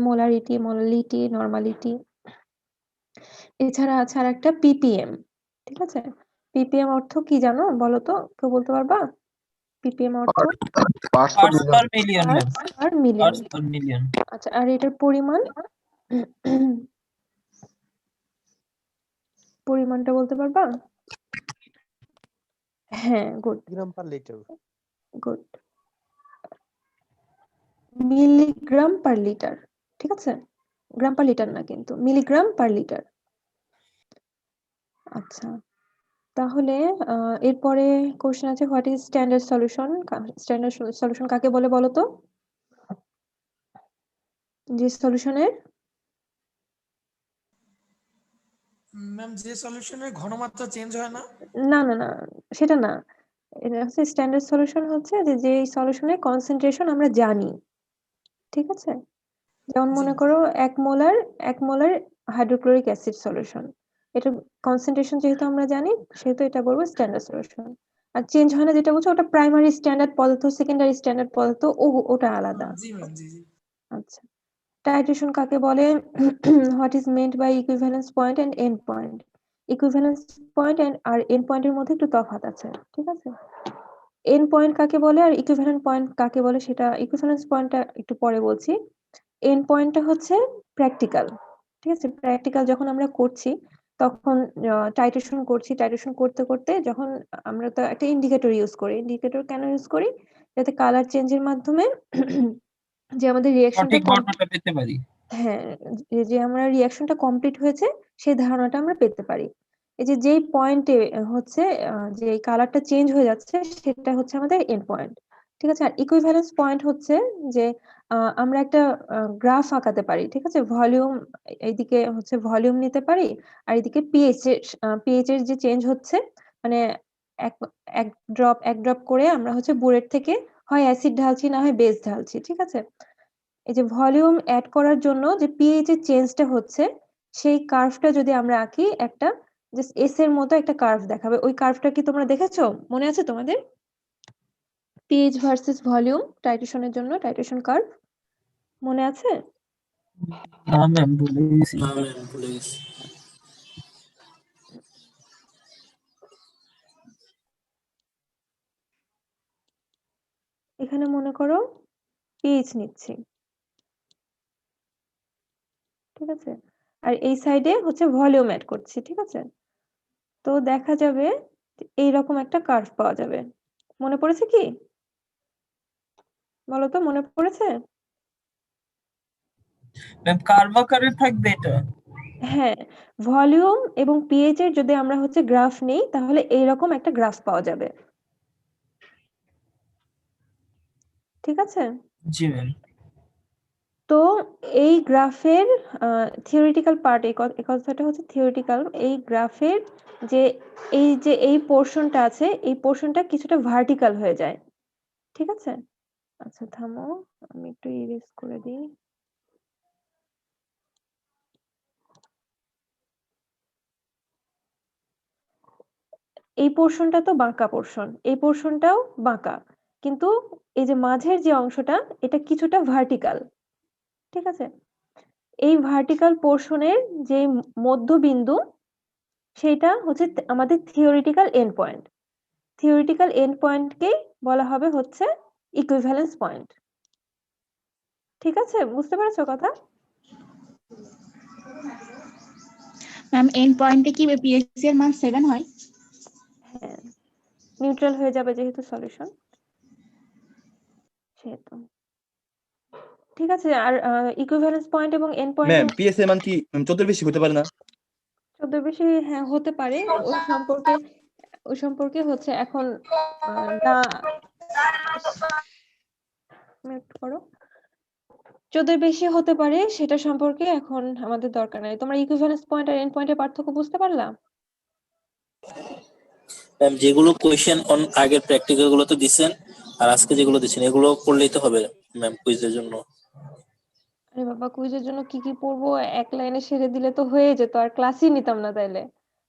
Molarity, normality. এছাড়া আছে আরেকটা পিপিএম। ঠিক আছে? পিপিএম অর্থ কি জানো বলো তো? কেউ বলতে পারবা? পিপিএম অর্থ? Parts per million ma'am. Parts per million. Parts per million. আচ্ছা, আর এটার পরিমাণটা বলতে পারবা? হ্যাঁ, good. Gram per litre. Good. Milligram per litre. ঠিক আছে? গ্রাম পার লিটার না কিন্তু, মিলিগ্রাম পার লিটার। আচ্ছা, তাহলে এরপরে কোশ্চেন আছে, what is standard solution? Standard solution কাকে বলে বলো তো? যে সলিউশনের ম্যাম যে সলিউশনের ঘনমাত্রা চেঞ্জ হয় না। না না না, সেটা না। এটা হচ্ছে স্ট্যান্ডার্ড সলিউশন হচ্ছে যে সলিউশনের কনসেন্ট্রেশন আমরা জানি। ঠিক আছে? যেমন মনে করো 1 মোলার হাইড্রোক্লোরিক অ্যাসিড সলিউশন। এটা কনসেন্ট্রেশন যেহেতু আমরা জানি, সেহেতু এটা বলবো স্ট্যান্ডার্ড সলিউশন। আর চেঞ্জ হয় না যেটা বলছো, ওটা প্রাইমারি স্ট্যান্ডার্ড পদার্থ, সেকেন্ডারি স্ট্যান্ডার্ড পদার্থ, ওটা আলাদা। জি ম্যাম, জি জি। আচ্ছা, টাইট্রেশন কাকে বলে? What is meant by equivalence point and end point? Equivalence point আর এন্ড পয়েন্টের মধ্যে একটু তফাৎ আছে। ঠিক আছে? এন্ড পয়েন্ট কাকে বলে আর ইকুইভ্যালেন্ট পয়েন্ট কাকে বলে, সেটা ইকুইভ্যালেন্স পয়েন্টটা একটু পরে বলছি। এন্ড পয়েন্টটা হচ্ছে প্র্যাকটিক্যাল। ঠিক আছে? প্র্যাকটিক্যাল যখন আমরা করছি, তখন টাইট্রেশন করছি, টাইট্রেশন করতে করতে যখন আমরা তো একটা ইন্ডিকেটর ইউজ করি। ইন্ডিকেটর কেন ইউজ করি? যাতে কালার চেঞ্জের মাধ্যমে যে আমাদের রিঅ্যাকশনটা সঠিক বর্ণনাটা পেতে পারি। হ্যাঁ, যে আমরা রিঅ্যাকশনটা কমপ্লিট হয়েছে সেই ধারণাটা আমরা পেতে পারি। এই যে যেই পয়েন্টে হচ্ছে যে কালারটা চেঞ্জ হয়ে যাচ্ছে, সেটা হচ্ছে আমাদের এন্ড পয়েন্ট। ঠিক আছে? আর ইকুইভ্যালেন্স পয়েন্ট হচ্ছে যে আমরা একটা গ্রাফ আঁকাতে পারি। ঠিক আছে? ভলিউম, এইদিকে হচ্ছে ভলিউম নিতে পারি, আর এদিকে পিএইচ এর যে চেঞ্জ হচ্ছে, মানে এক এক ড্রপ করে আমরা হচ্ছে বুলেট থেকে হয় অ্যাসিড ঢালছি, না হয় বেস ঢালছি। ঠিক আছে? এই যে ভলিউম এড করার জন্য যে পিএইচ এর চেঞ্জটা হচ্ছে, সেই কার্ভটা যদি আমরা আঁকি, একটা জাস্ট এস এর মতো একটা কার্ভ দেখাবে। ওই কার্ভটা কি তোমরা দেখেছো? মনে আছে তোমাদের? পিএইচ ভার্সেস ভলিউম টাইট্রেশনের জন্য টাইট্রেশন কার্ভ মনে আছে? না ম্যাম, ভুলে গেছি। এখানে মনে করো পিএইচ নিচ্ছি। ঠিক আছে? আর এই সাইডে হচ্ছে ভলিউম এড করছি। ঠিক আছে? তো দেখা যাবে এইরকম একটা কার্ভ পাওয়া যাবে। মনে পড়েছে কি? বলো তো, মনে পড়েছে? ম্যাম কার্ভ আকারে থাকবে এটা? হ্যাঁ, ভলিউম এবং পিএইচ এর যদি আমরা হচ্ছে গ্রাফ নেই, তাহলে এইরকম একটা গ্রাফ পাওয়া যাবে। ঠিক আছে? জি ম্যাম। তো এই গ্রাফের থিওরিটিক্যাল পার্ট, এই কথাটা হচ্ছে থিওরিটিক্যাল। এই গ্রাফের যে এই পোর্শনটা আছে, এই পোর্শনটা কিছুটা ভার্টিক্যাল হয়ে যায়। ঠিক আছে? আচ্ছা থামো, আমি একটু ইরেজ করে দিই। এই পোর্শনটা তো বাঁকা পোর্শন, এই পোর্শনটাও বাঁকা, কিন্তু এই যে মাঝের যে অংশটা, এটা কিছুটা ভার্টিক্যাল। ঠিক আছে? এই ভার্টিক্যাল পোর্শনের যে মধ্যবিন্দু, সেটা হচ্ছে আমাদের theoretical end point. Theoretical end পয়েন্টকেই বলা হবে হচ্ছে ইকুইভ্যালেন্স পয়েন্ট। ঠিক আছে? বুঝতে পেরেছো কথা? ম্যাম এন্ড পয়েন্টে কি পিএইচ এর মান 7 হয়? হ্যাঁ, নিউট্রাল হয়ে যাবে যেহেতু সলিউশন, সেহেতু। ঠিক আছে? আর ইকুইভ্যালেন্স পয়েন্ট এবং এন্ড পয়েন্ট ম্যাম পিএস এর মান কি 14 বেশি হতে পারে না? 14 বেশি, হ্যাঁ হতে পারে। ওই সম্পর্কে হচ্ছে এখন না, মিউট করো। 14 বেশি হতে পারে, সেটা সম্পর্কে এখন আমাদের দরকার নাই। তোমরা ইকুইভ্যালেন্স পয়েন্ট আর এন্ড পয়েন্টের পার্থক্য বুঝতে পারলা? ম্যাম যেগুলো কোয়েশ্চেন অন আগের প্র্যাকটিক্যাল গুলো তো দিছেন, আর আজকে যেগুলো দিছেন এগুলো করলেই তো হবে ম্যাম কুইজের জন্য। আরে বাবা, কুইজের জন্য কি কি পড়বো? এক লাইনে সেরে দিলে তো হয়ে যেত, আর ক্লাসই নিতাম না তাইলে।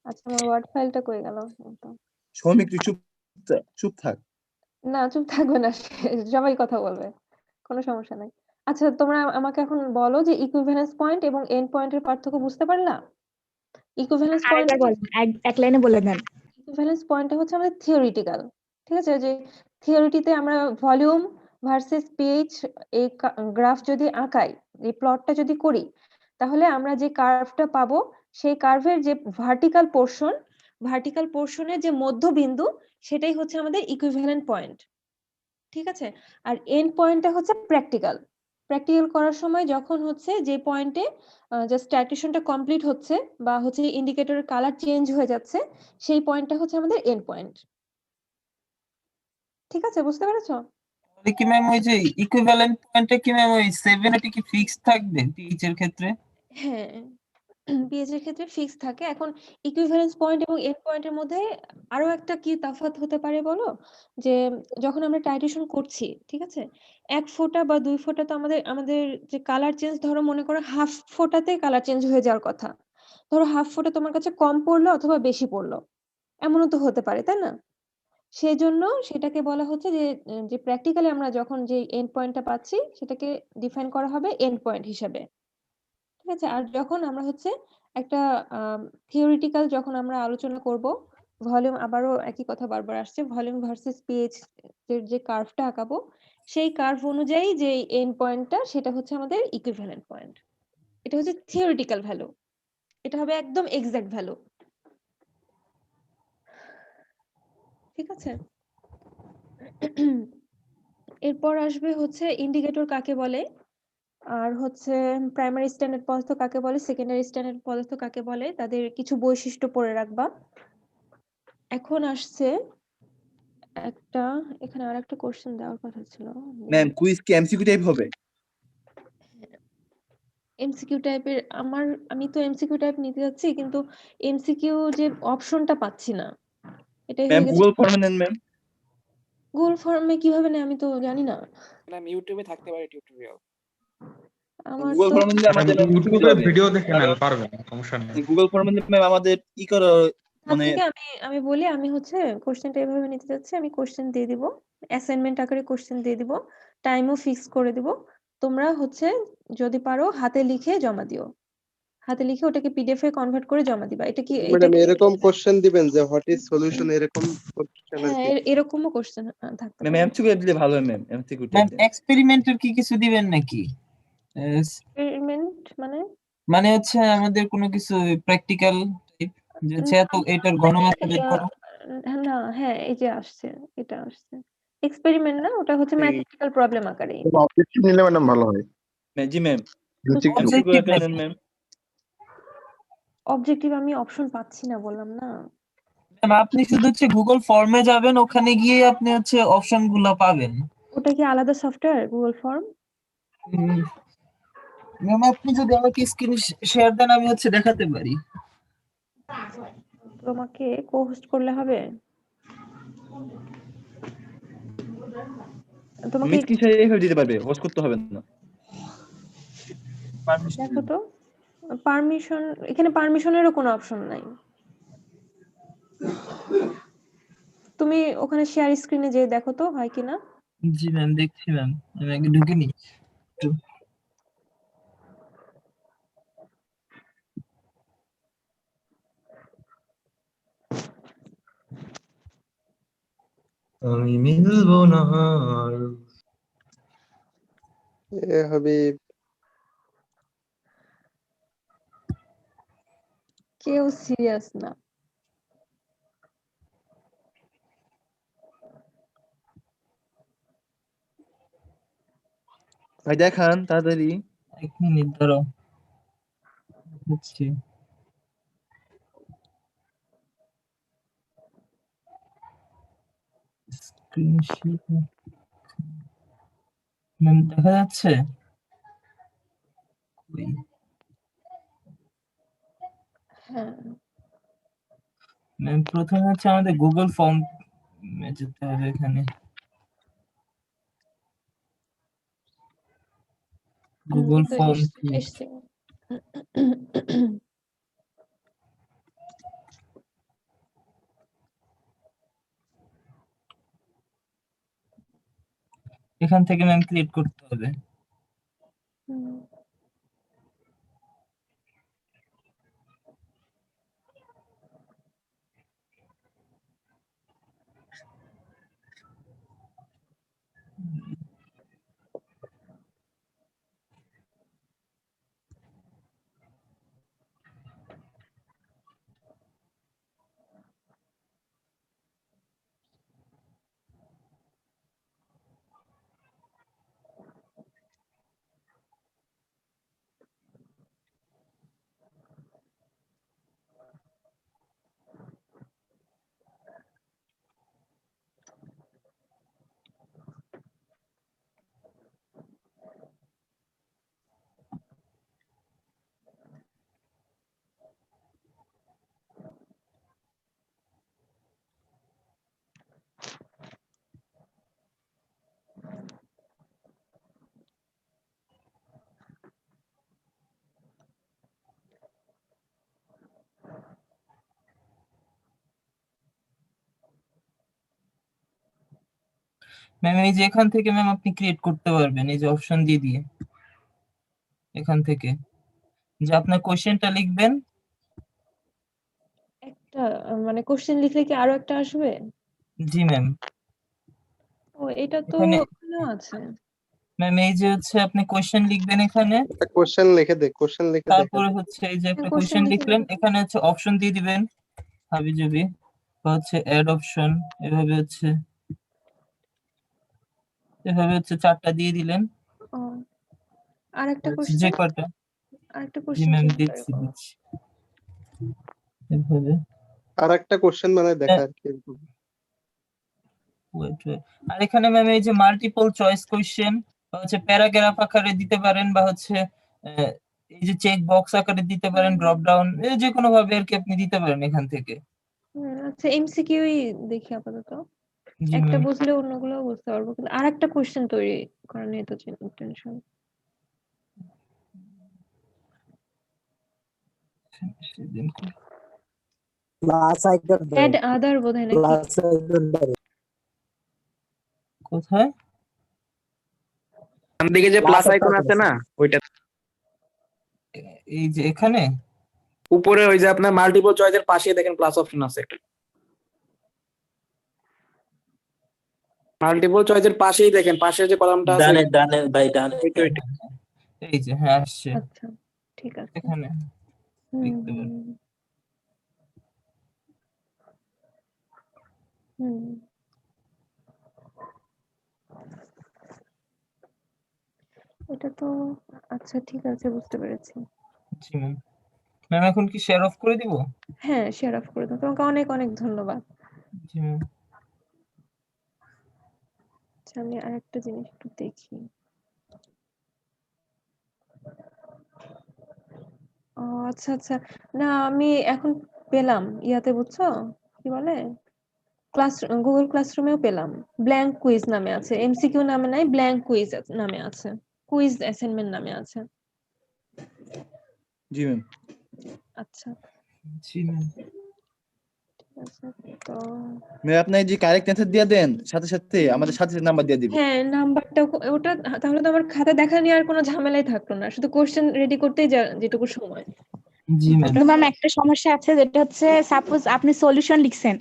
আচ্ছা, আমার ওয়ার্ড ফাইলটা কই গেল? সৌমিক তুই চুপ থাক। না, চুপ থাকবে না, সবাই কথা বলবে, কোনো সমস্যা নাই। আচ্ছা, তোমরা আমাকে এখন বলো যে ইকুইভ্যালেন্স পয়েন্ট এবং এন্ড পয়েন্টের পার্থক্য বুঝতে পারলা? ইকুইভ্যালেন্স পয়েন্ট আরেকবার বলেন, এক লাইনে বলে দেন। ইকুইভ্যালেন্স পয়েন্টটা হচ্ছে আমাদের থিওরিটিক্যাল, ঠিক আছে? যে থিওরিটিতে আমরা ভলিউম ভার্সেস পিএইচ এই গ্রাফ যদি আঁকাই, এই প্লটটা যদি করি, তাহলে আমরা যে কার্ভটা পাবো সেই কার্ভের যে ভার্টিক্যাল পোর্শনের যে মধ্যবিন্দু সেটাই হচ্ছে আমাদের ইকুইভ্যালেন্ট পয়েন্ট, ঠিক আছে? আর এন্ড পয়েন্টটা হচ্ছে প্র্যাকটিক্যাল করার সময় যখন হচ্ছে যে পয়েন্টে জাস্ট টাইট্রেশনটা কমপ্লিট হচ্ছে বা হচ্ছে ইন্ডিকেটরের কালার চেঞ্জ হয়ে যাচ্ছে, সেই পয়েন্টটা হচ্ছে আমাদের এন্ড পয়েন্ট। ঠিক আছে, বুঝতে পেরেছো? তাহলে কি ম্যাম ওই যে ইকুইভ্যালেন্ট পয়েন্টে কি ম্যাম ওই 70 কি ফিক্স থাকবে পিএইচ এর ক্ষেত্রে? হ্যাঁ, পিএইচ এর ক্ষেত্রে ফিক্স থাকে। এখন ইকুইভ্যালেন্স পয়েন্ট এবং এন্ড পয়েন্টের মধ্যে আরো একটা কি তফাৎ হতে পারে বলো? যে যখন আমরা টাইট্রেশন করছি, ঠিক আছে? 1 ফোঁটা বা 2 ফোঁটা তো আমাদের যে কালার চেঞ্জ, ধরো মনে করো হাফ ফোঁটাতে কালার চেঞ্জ হয়ে যাওয়ার কথা। ধরো হাফ ফোঁটা তোমার কাছে কম পড়লো অথবা বেশি পড়লো, এমনও তো হতে পারে, তাই না? সেজন্য সেটাকে বলা হচ্ছে যে প্র্যাকটিক্যালি আমরা যখন যে এন্ড পয়েন্টটা পাচ্ছি সেটাকে ডিফাইন করা হবে এন্ড পয়েন্ট হিসেবে, ঠিক আছে? আর যখন আমরা হচ্ছে একটা থিওরিটিক্যাল যখন আমরা আলোচনা করব, ভলিউম, আবারও একই কথা বারবার আসছে, ভলিউম ভার্সেস পিএইচ এর যে কার্ভটা আঁকাবো, সেই কার্ভ অনুযায়ী যে এন্ড পয়েন্টটা সেটা হচ্ছে আমাদের ইকুইভ্যালেন্ট পয়েন্ট। এটা হচ্ছে থিওরিটিক্যাল ভ্যালু, এটা হবে একদম এক্সাক্ট ভ্যালু, ঠিক আছে? এরপর আসবে হচ্ছে ইন্ডিকেটর কাকে বলে, আর হচ্ছে প্রাইমারি স্ট্যান্ডার্ড পদার্থ কাকে বলে, সেকেন্ডারি স্ট্যান্ডার্ড পদার্থ কাকে বলে, তাদের কিছু বৈশিষ্ট্য পড়ে রাখবা। এখন আসছে একটা, এখানে আরেকটা কোশ্চেন দেওয়ার কথা ছিল, ম্যাম কুইজ কি এমসিকিউ টাইপ হবে? এমসিকিউ টাইপের। আমি তো এমসিকিউ টাইপ নিতে যাচ্ছি, কিন্তু এমসিকিউ যে অপশনটা পাচ্ছি না, এটাই ম্যাম হয়ে গেছে। গুগল ফর্মে নেন ম্যাম। গুগল ফর্মে কিভাবে নেয় আমি তো জানি না। ম্যাম ইউটিউবে থাকতে পারে টিউটোরিয়াল। আমার গুগল তো ফর্মে নিলে আমাদের ইউটিউবে ভিডিও দেখে নেন, পারবেন, সমস্যা নেই। গুগল ফর্মে নিলে ম্যাম আমাদের ই করা তার মানে থেকে আমি বলি, আমি হচ্ছে কোশ্চেনটা এভাবে নিতে যাচ্ছি, আমি কোশ্চেন দিয়ে দিব, অ্যাসাইনমেন্ট আকারে কোশ্চেন দিয়ে দিব, টাইমও ফিক্স করে দিব। তোমরা হচ্ছে যদি পারো হাতে লিখে জমা দিও, হাতে লিখে ওটাকে পিডিএফ এ কনভার্ট করে জমা দিবা। এটা ম্যাডাম কি এরকম কোশ্চেন দিবেন যে হোয়াট ইজ সলিউশন, এরকম কোশ্চেন আর হ্যাঁ, কি? এরকমও কোশ্চেন থাকতে ম্যাম পারে। এমসিকিউ দিলে ভালো হয় ম্যাম, এমসিকিউ টাইপ ম্যাম এক্সপেরিমেন্টের কি কিছু দিবেন নাকি? এক্সপেরিমেন্ট মানে? মানে হচ্ছে আমাদের কোনো কিছু প্র্যাকটিক্যাল টাইপ, যে তো এটার ঘনমাত্রা বের করো। না, হ্যাঁ, এই যে আসছে, এটা আসছে এক্সপেরিমেন্ট না, ওটা হচ্ছে ম্যাথমেটিক্যাল প্রবলেম আকারে। অবজেক্টিভ নিলে ম্যাডাম ভালো হয়। জি ম্যাম MCQ এমসিকিউ Objective একটা নেন ম্যাম। অবজেক্টিভ আমি অপশন পাচ্ছি না, বললাম না। ম্যাম আপনি শুধু হচ্ছে গুগল ফর্মে যাবেন, ওখানে গিয়ে আপনি হচ্ছে অপশন গুলো পাবেন। ওটা কি আলাদা সফটওয়্যার গুগল ফর্ম? ম্যাম আপনি যদি আমাকে স্ক্রিন শেয়ার দেন আমি হচ্ছে দেখাতে পারি। তোমাকে কো-হোস্ট করলে হবে? তোমাকে মিসকি শেয়ার এভাবে দিতে পারবে, হোস্ট করতে হবে না। দেখো তো, পারমিশন, এখানে পারমিশনেরও কোনো অপশন নাই। তুমি ওখানে শেয়ার স্ক্রিনে যেয়ে দেখো তো হয় কিনা। জি ম্যাম দেখছি ম্যাম, আমি আগে ঢুকে নিই একটু। আমি মিলবো না আর। এ হাবিব, কেউ সিরিয়াস না। ভাই দেখান তাড়াতাড়ি। এক মিনিট দাঁড়াও, হচ্ছে স্ক্রিনশট। ম্যাম দেখা যাচ্ছে? কই? হ্যাঁ, ম্যাম প্রথমে হচ্ছে আমাদের গুগল ফর্ম যেতে হবে, এখানে গুগল তো ফর্ম এসছে। এখান থেকে ম্যাম ক্রিয়েট করতে হবে। ম্যাম এই যে এখান থেকে ম্যাম আপনি ক্রিয়েট করতে পারবেন, এই যে অপশন দিয়ে দিয়ে এখান থেকে যে আপনার কোশ্চেনটা লিখবেন। একটা মানে কোশ্চেন লিখলে কি আরো একটা আসবে? জি ম্যাম। ও এটা তো এখানে ওখানেও আছে। ম্যাম এই যে হচ্ছে আপনি কোশ্চেন লিখবেন এখানে, একটা কোশ্চেন লিখে দে, কোশ্চেন লিখে দেখা তারপরে দে। হচ্ছে এই যে একটা হ্যাঁ, কোশ্চেন লিখে লিখলেন, দিলাম। এখানে হচ্ছে অপশন দিয়ে দিবেন হাবিজাবি বা হচ্ছে অ্যাড অপশন, এভাবে হচ্ছে 4টা দিয়ে দিলেন। ও আরেকটা যে কোশ্চেন, কয়টা। আরেকটা জি কোশ্চেন ম্যাম কিভাবে দিচ্ছি করবো? দিচ্ছি এভাবে। আর একটা কোশ্চেন বানায় দেখা আর কি এরকম। Wait wait. আর এখানে ম্যাম এই যে মাল্টিপল চয়েস কোশ্চেন বা হচ্ছে প্যারাগ্রাফ আকারে দিতে পারেন বা হচ্ছে আহ, এই যে চেক বক্স আকারে দিতে পারেন, ড্রপ ডাউন যে কোনো ভাবে আর কি আপনি দিতে পারেন এখান থেকে। আচ্ছা এমসিকিউই দেখি আপাতত। জি একটা ম্যাম। বুঝলে অন্যগুলো বুঝতে পারবো, কিন্তু আরেকটা কোশ্চেন তৈরি করা নিয়ে তো টেনশন। সেদিন অ্যাড আদার বোধহয় নাকি? কোথায়? ডান দিকে যে প্লাস আইকন আছে না, ওইটা এই যে এখানে উপরে ওই যে আপনার মাল্টিপল চয়েসের পাশে দেখেন প্লাস অপশন আছে একটা। মাল্টিপল চয়েসের পাশেই দেখেন, পাশে যে কলামটা আছে ডানে ডানে ভাই ডানে। ওইটা ওইটা। এই যে হ্যাঁ আসছে আচ্ছা ঠিক আছে। এখানে হুম, লিখতে পারেন। হুম। এটা তো আচ্ছা ঠিক আছে, বুঝতে পেরেছি। জি ম্যাম। ম্যাম এখন কি শেয়ার অফ করে দিব? হ্যাঁ শেয়ার অফ করে দাও, তোমাকে অনেক অনেক ধন্যবাদ। জি ম্যাম। আচ্ছা আমি আরেকটা জিনিস একটু দেখি। ও আচ্ছা আচ্ছা, না আমি এখন পেলাম ইয়াতে, বুঝছো কি বলে, গুগল ক্লাসরুমেও পেলাম, ব্ল্যাঙ্ক কুইজ নামে আছে, এমসিকিউ নামে নাই, ব্ল্যাঙ্ক কুইজ নামে আছে, কুইজ অ্যাসাইনমেন্ট নামে আছে। জি ম্যাম। আচ্ছা জি ম্যাম। ঠিক আছে। তো ম্যাম আপনি যে কারেক্ট অ্যান্সার দিয়ে দেন, সাথে সাথে আমাদের সাথে সাথে নাম্বার দিয়ে দিবেন। হ্যাঁ নাম্বারটা ওটা, তাহলে তো আমার খাতা দেখা নিয়ে আর কোনো ঝামেলাই থাকলো না, শুধু কোশ্চেন রেডি করতেই যেটুকু সময়। জি ম্যাম। কিন্তু ম্যাম একটা সমস্যা আছে, যেটা হচ্ছে সাপোজ আপনি সলিউশন লিখছেন,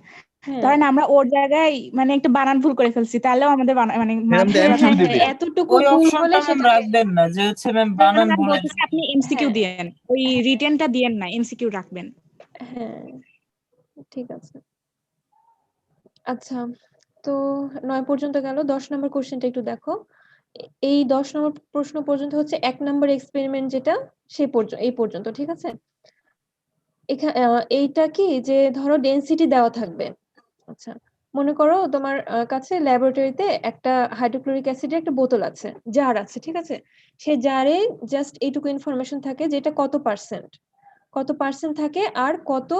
হ্যাঁ ধরেন আমরা ওর জায়গায় মানে একটা বানান ভুল করে ফেলছি, তাহলেও আমাদের মানে ম্যাডাম তো হ্যাঁ এমসিকিউ হ্যাঁ দিবে। হ্যাঁ, এতটুকু ওই ভুল হলে অপশনটা ম্যাম সেটা রাখবেন না, যে হচ্ছে ম্যাম না বানান আমি ভুলের বলতেছি আপনি এমসিকিউ হ্যাঁ দিয়েন, ওই রিটেনটা দিয়েন না, এমসিকিউ রাখবেন। হ্যাঁ ঠিক আছে। আচ্ছা তো 9 পর্যন্ত গেল, 10 নম্বর কোশ্চেনটা একটু দেখো। এই 10 নম্বর প্রশ্ন পর্যন্ত হচ্ছে 1 নম্বর এক্সপেরিমেন্ট যেটা, সেই পর্যন্ত, এই পর্যন্ত ঠিক আছে। এইটা কি যে ধরো ডেনসিটি দেওয়া থাকবে। আচ্ছা মনে করো তোমার কাছে ল্যাবরেটরিতে একটা হাইড্রোক্লোরিক অ্যাসিডের একটা বোতল আছে, জার আছে, ঠিক আছে। সেই জারে জাস্ট এইটুকু ইনফরমেশন থাকে যেটা কত পার্সেন্ট থাকে, আর কত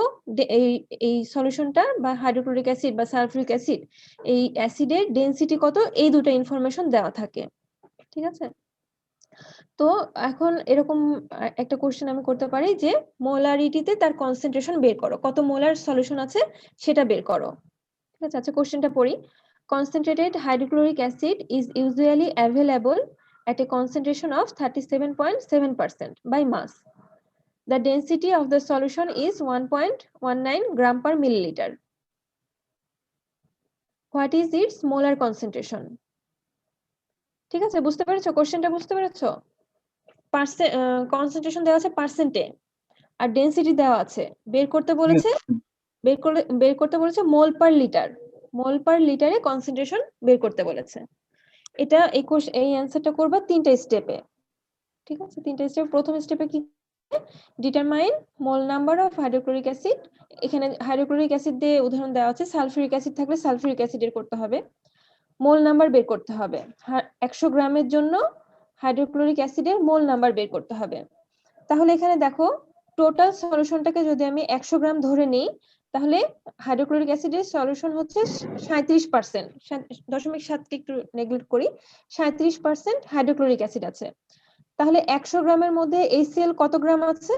এই এই সলিউশনটা বা হাইড্রোক্লোরিক অ্যাসিড বা সালফিউরিক অ্যাসিড, এই অ্যাসিডের ডেনসিটি কত, এই দুটো ইনফরমেশন দেওয়া থাকে, ঠিক আছে। তো এখন এরকম একটা কোশ্চেন আমি করতে পারি যে মোলারিটিতে তার কনসেন্ট্রেশন বের করো, কত মোলার সলিউশন আছে সেটা বের করো, ঠিক আছে। আচ্ছা কোশ্চেনটা পড়ি। Concentrated hydrochloric acid is usually available at a concentration of 37.7% by mass. The density of the solution is 1.19 gram per milliliter. What is its molar concentration? ঠিক আছে, বুঝতে পেরেছো কোশ্চেনটা? বুঝতে পেরেছো? কনসেন্ট্রেশন দেওয়া আছে পার্সেন্টে, আর ডেনসিটি দেওয়া আছে, বের করতে বলেছে মোল পার লিটার, মোল পার লিটারে কনসেন্ট্রেশন বের করতে বলেছে। এটা এই অ্যান্সারটা করবা 3টা স্টেপে, ঠিক আছে। 3টা স্টেপ। প্রথম স্টেপে কি, determine mole number of hydrochloric acid. এখানে হাইড্রোক্লোরিক অ্যাসিড দিয়ে উদাহরণ দেওয়া আছে, সালফিউরিক অ্যাসিড থাকলে সালফিউরিক অ্যাসিডের করতে হবে, মোল নাম্বার বের করতে হবে। 100 গ্রামের জন্য হাইড্রোক্লোরিক অ্যাসিডের মোল নাম্বার বের করতে হবে। তাহলে এখানে দেখো টোটাল সলিউশনটাকে যদি আমি 100 গ্রাম ধরে নিই, তাহলে হাইড্রোক্লোরিক অ্যাসিডের সলিউশন হচ্ছে 37%, 0.7কে একটু নেগলেক্ট করি, 37% হাইড্রোক্লোরিক অ্যাসিড আছে। তাহলে 100 গ্রামের মধ্যে HCl কত গ্রাম আছে?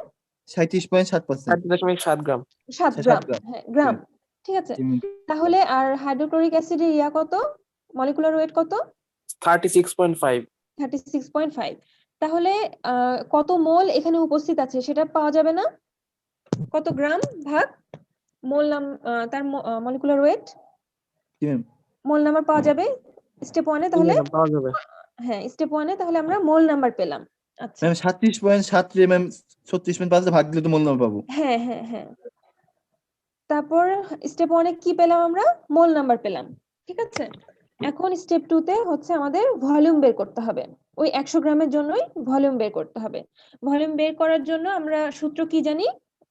37.7%। 7.7 গ্রাম। 7 গ্রাম, হ্যাঁ গ্রাম, ঠিক আছে। জি ম্যাম। তাহলে আর হাইড্রোক্লোরিক অ্যাসিডের কত, মলিকুলার ওয়েট কত? 36.5। 36.5। তাহলে কত মোল এখানে উপস্থিত আছে সেটা পাওয়া যাবে না? কত গ্রাম ভাগ মোল তার মলিকুলার ওয়েট কি ম্যাম? মোল নাম্বার পাওয়া যাবে স্টেপ 1 এ। তাহলে পাওয়া যাবে। হ্যাঁ, স্টেপ 1 এ তাহলে আমরা মোল নাম্বার পেলাম। আচ্ছা, ম্যাম 37.73 ম্যাম 36.5 ভাগ দিলে তো মূল নাম্বার পাবো। হ্যাঁ হ্যাঁ হ্যাঁ। তারপর স্টেপ 1 এ কি পেলাম আমরা? মোল নাম্বার পেলাম, ঠিক আছে। এখন স্টেপ 2 তে হচ্ছে আমাদের ভলিউম বের করতে হবে। ওই 100 গ্রামের জন্যই ভলিউম বের করতে হবে। ভলিউম বের করার জন্য আমরা সূত্র কি জানি?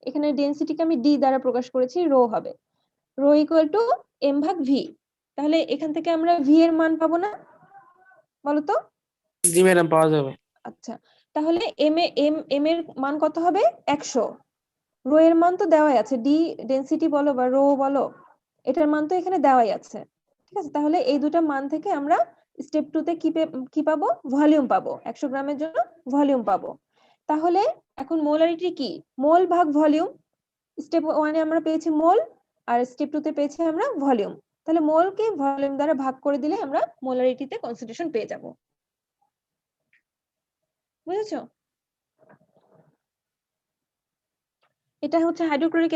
এখানে ডেনসিটিকে আমি ডি দ্বারা প্রকাশ করেছি, রো হবে। রো ইকুয়াল টু এম ভাগ ভি। তাহলে এখান থেকে আমরা ভি এর মান পাবো না? বলো তো। জি ম্যাডাম পাওয়া যাবে। আচ্ছা, তাহলে এম এর মান কত হবে? 100। রো এর মান তো দেওয়াই আছে, ডি ডেনসিটি বলো বা রো বলো, এটার মান তো এখানে দেওয়াই আছে, ঠিক আছে। তাহলে এই দুটো মান থেকে আমরা স্টেপ 2 তে কি পাবো? ভলিউম পাবো। 100 গ্রামের জন্য ভলিউম পাবো। তাহলে এখন মোলারিটি কি? মোল ভাগ ভলিউম। স্টেপ 1 এ আমরা পেয়েছি মোল, আর স্টেপ 2 তে পেয়েছি আমরা ভলিউম। তাহলে মোলকে ভলিউম দ্বারা ভাগ করে দিলে আমরা মোলারিটিতে কনসেন্ট্রেশন পেয়ে যাব। বুঝেছো? এটা হচ্ছে হাইড্রোক্লোরিক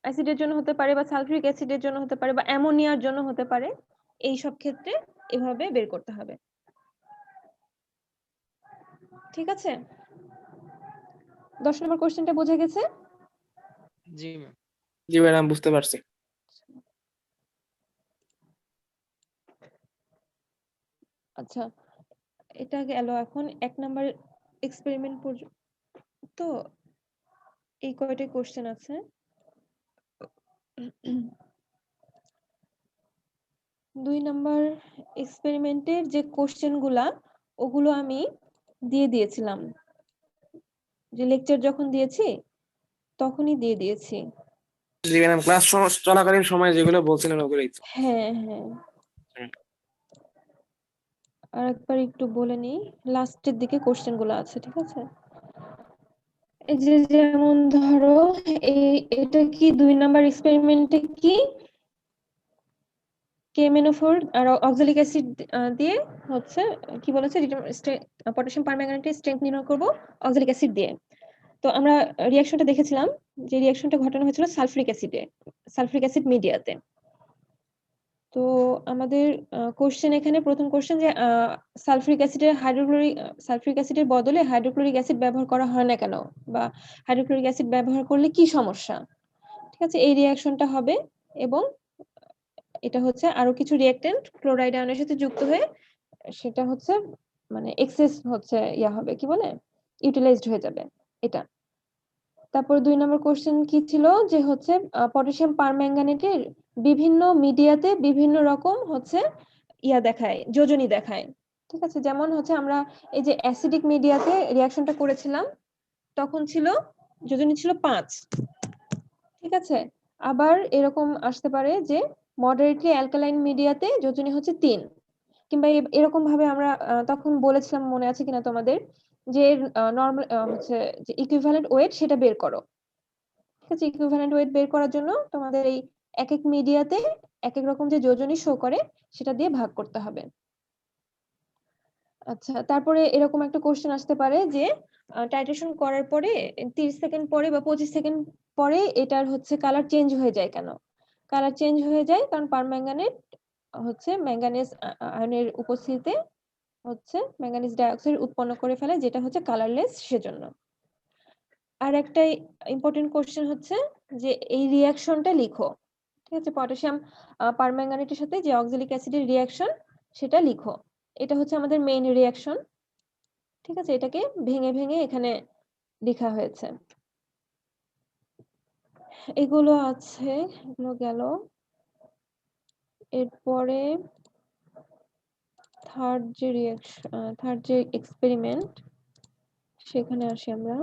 অ্যাসিডের জন্য হতে পারে, বা সালফিউরিক অ্যাসিডের জন্য হতে পারে, বা অ্যামোনিয়ার জন্য হতে পারে। এই সব ক্ষেত্রে এভাবে বের করতে হবে, ঠিক আছে। 10 নম্বর কোশ্চেনটা বোঝা গেছে? জি ম্যাম। জি ম্যাডাম বুঝতে পারছি। আচ্ছা, এটা গেল। এখন 1 নাম্বার এক্সপেরিমেন্ট পর্যন্ত এই কয়টা কোশ্চেন আছে। 2 নাম্বার এক্সপেরিমেন্টের যে কোশ্চেন গুলা, ওগুলো আমি দিয়ে দিয়েছিলাম, যে লেকচার যখন দিয়েছি তখনই দিয়ে দিয়েছি। জি ম্যাডাম ক্লাস চলাকালীন সময় যেগুলো বলছিলেন ওগুলোই তো। হ্যাঁ হ্যাঁ, আর একবার একটু বলে নিই, লাস্টের দিকে কোশ্চেন গুলো আছে, ঠিক আছে। এই যে যেমন ধরো এটা কি 2 নাম্বার এক্সপেরিমেন্টে কি KMnO4 আর অক্সালিক অ্যাসিড দিয়ে হচ্ছে কি বলেছে, পটাশিয়াম পারম্যাঙ্গানেটের স্ট্রেংথ নির্ণয় করব অক্সালিক অ্যাসিড দিয়ে। তো আমরা রিঅ্যাকশনটা দেখেছিলাম, যে রিঅ্যাকশনটা ঘটানো হয়েছিল সালফ্রিক অ্যাসিড মিডিয়াতে। তো আমাদের কোশ্চেন এখানে প্রথম কোশ্চেন যে সালফ্রিক অ্যাসিডের বদলে হাইড্রোক্লোরিক অ্যাসিড ব্যবহার করা হয় না কেন, বা হাইড্রোক্লোরিক অ্যাসিড ব্যবহার করলে কি সমস্যা, ঠিক আছে। এই রিঅ্যাকশনটা হবে, এবং এটা হচ্ছে আরো কিছু রিঅ্যাকট্যান্ট ক্লোরাইড আয়নের সাথে যুক্ত হয়ে সেটা হচ্ছে মানে এক্সেস হচ্ছে হবে, কি বলে, ইউটিলাইজড হয়ে যাবে এটা। তারপর 2 নম্বর কোশ্চেন কি ছিল, যে হচ্ছে পটাশিয়াম পারম্যাঙ্গানেটের বিভিন্ন মিডিয়াতে বিভিন্ন রকম হচ্ছে দেখায়, যোজনী দেখায়, ঠিক আছে। যেমন হচ্ছে আমরা এই যে অ্যাসিডিক মিডিয়াতে রিঅ্যাকশনটা করেছিলাম, তখন ছিল যোজনী ছিল 5, ঠিক আছে। আবার এরকম আসতে পারে যে মডারেটলি অ্যালকালাইন মিডিয়াতে যোজনী হচ্ছে 3, কিংবা এরকম ভাবে আমরা তখন বলেছিলাম, মনে আছে কিনা তোমাদের, যে নরমাল হচ্ছে যে ইকুইভ্যালেন্ট ওয়েট সেটা বের করো, ঠিক আছে। ইকুইভ্যালেন্ট ওয়েট বের করার জন্য তোমাদের এই এক এক মিডিয়াতে এক এক রকম যে যোজনী শো করে সেটা দিয়ে ভাগ করতে হবে। আচ্ছা, তারপরে এরকম একটা কোশ্চেন আসতে পারে যে টাইট্রেশন করার পরে 30 সেকেন্ড পরে বা 25 সেকেন্ড পরে এটার হচ্ছে কালার চেঞ্জ হয়ে যায় কেন? কালার চেঞ্জ হয়ে যায় কারণ পারম্যাঙ্গানেট হচ্ছে ম্যাঙ্গানিজ আয়নের উপস্থিতিতে হচ্ছে ম্যাঙ্গানিজ ডাইঅক্সাইড উৎপন্ন করে ফেলে, যেটা হচ্ছে কালারলেস, সেজন্য। আর একটা ইম্পর্টেন্ট কোশ্চেন হচ্ছে যে এই রিঅ্যাকশনটা লিখো, ঠিক আছে। পটাশিয়াম পারম্যাঙ্গানেটের সাথে যে অক্সালিক অ্যাসিডের রিঅ্যাকশন সেটা লিখো। এটা হচ্ছে আমাদের মেইন রিঅ্যাকশন, ঠিক আছে। এটাকে ভেঙে ভেঙে এখানে লেখা হয়েছে। এগুলো আছে, এগুলো গেল। এরপরে থার্ড যে এক্সপেরিমেন্ট, সেখানে আসি আমরা।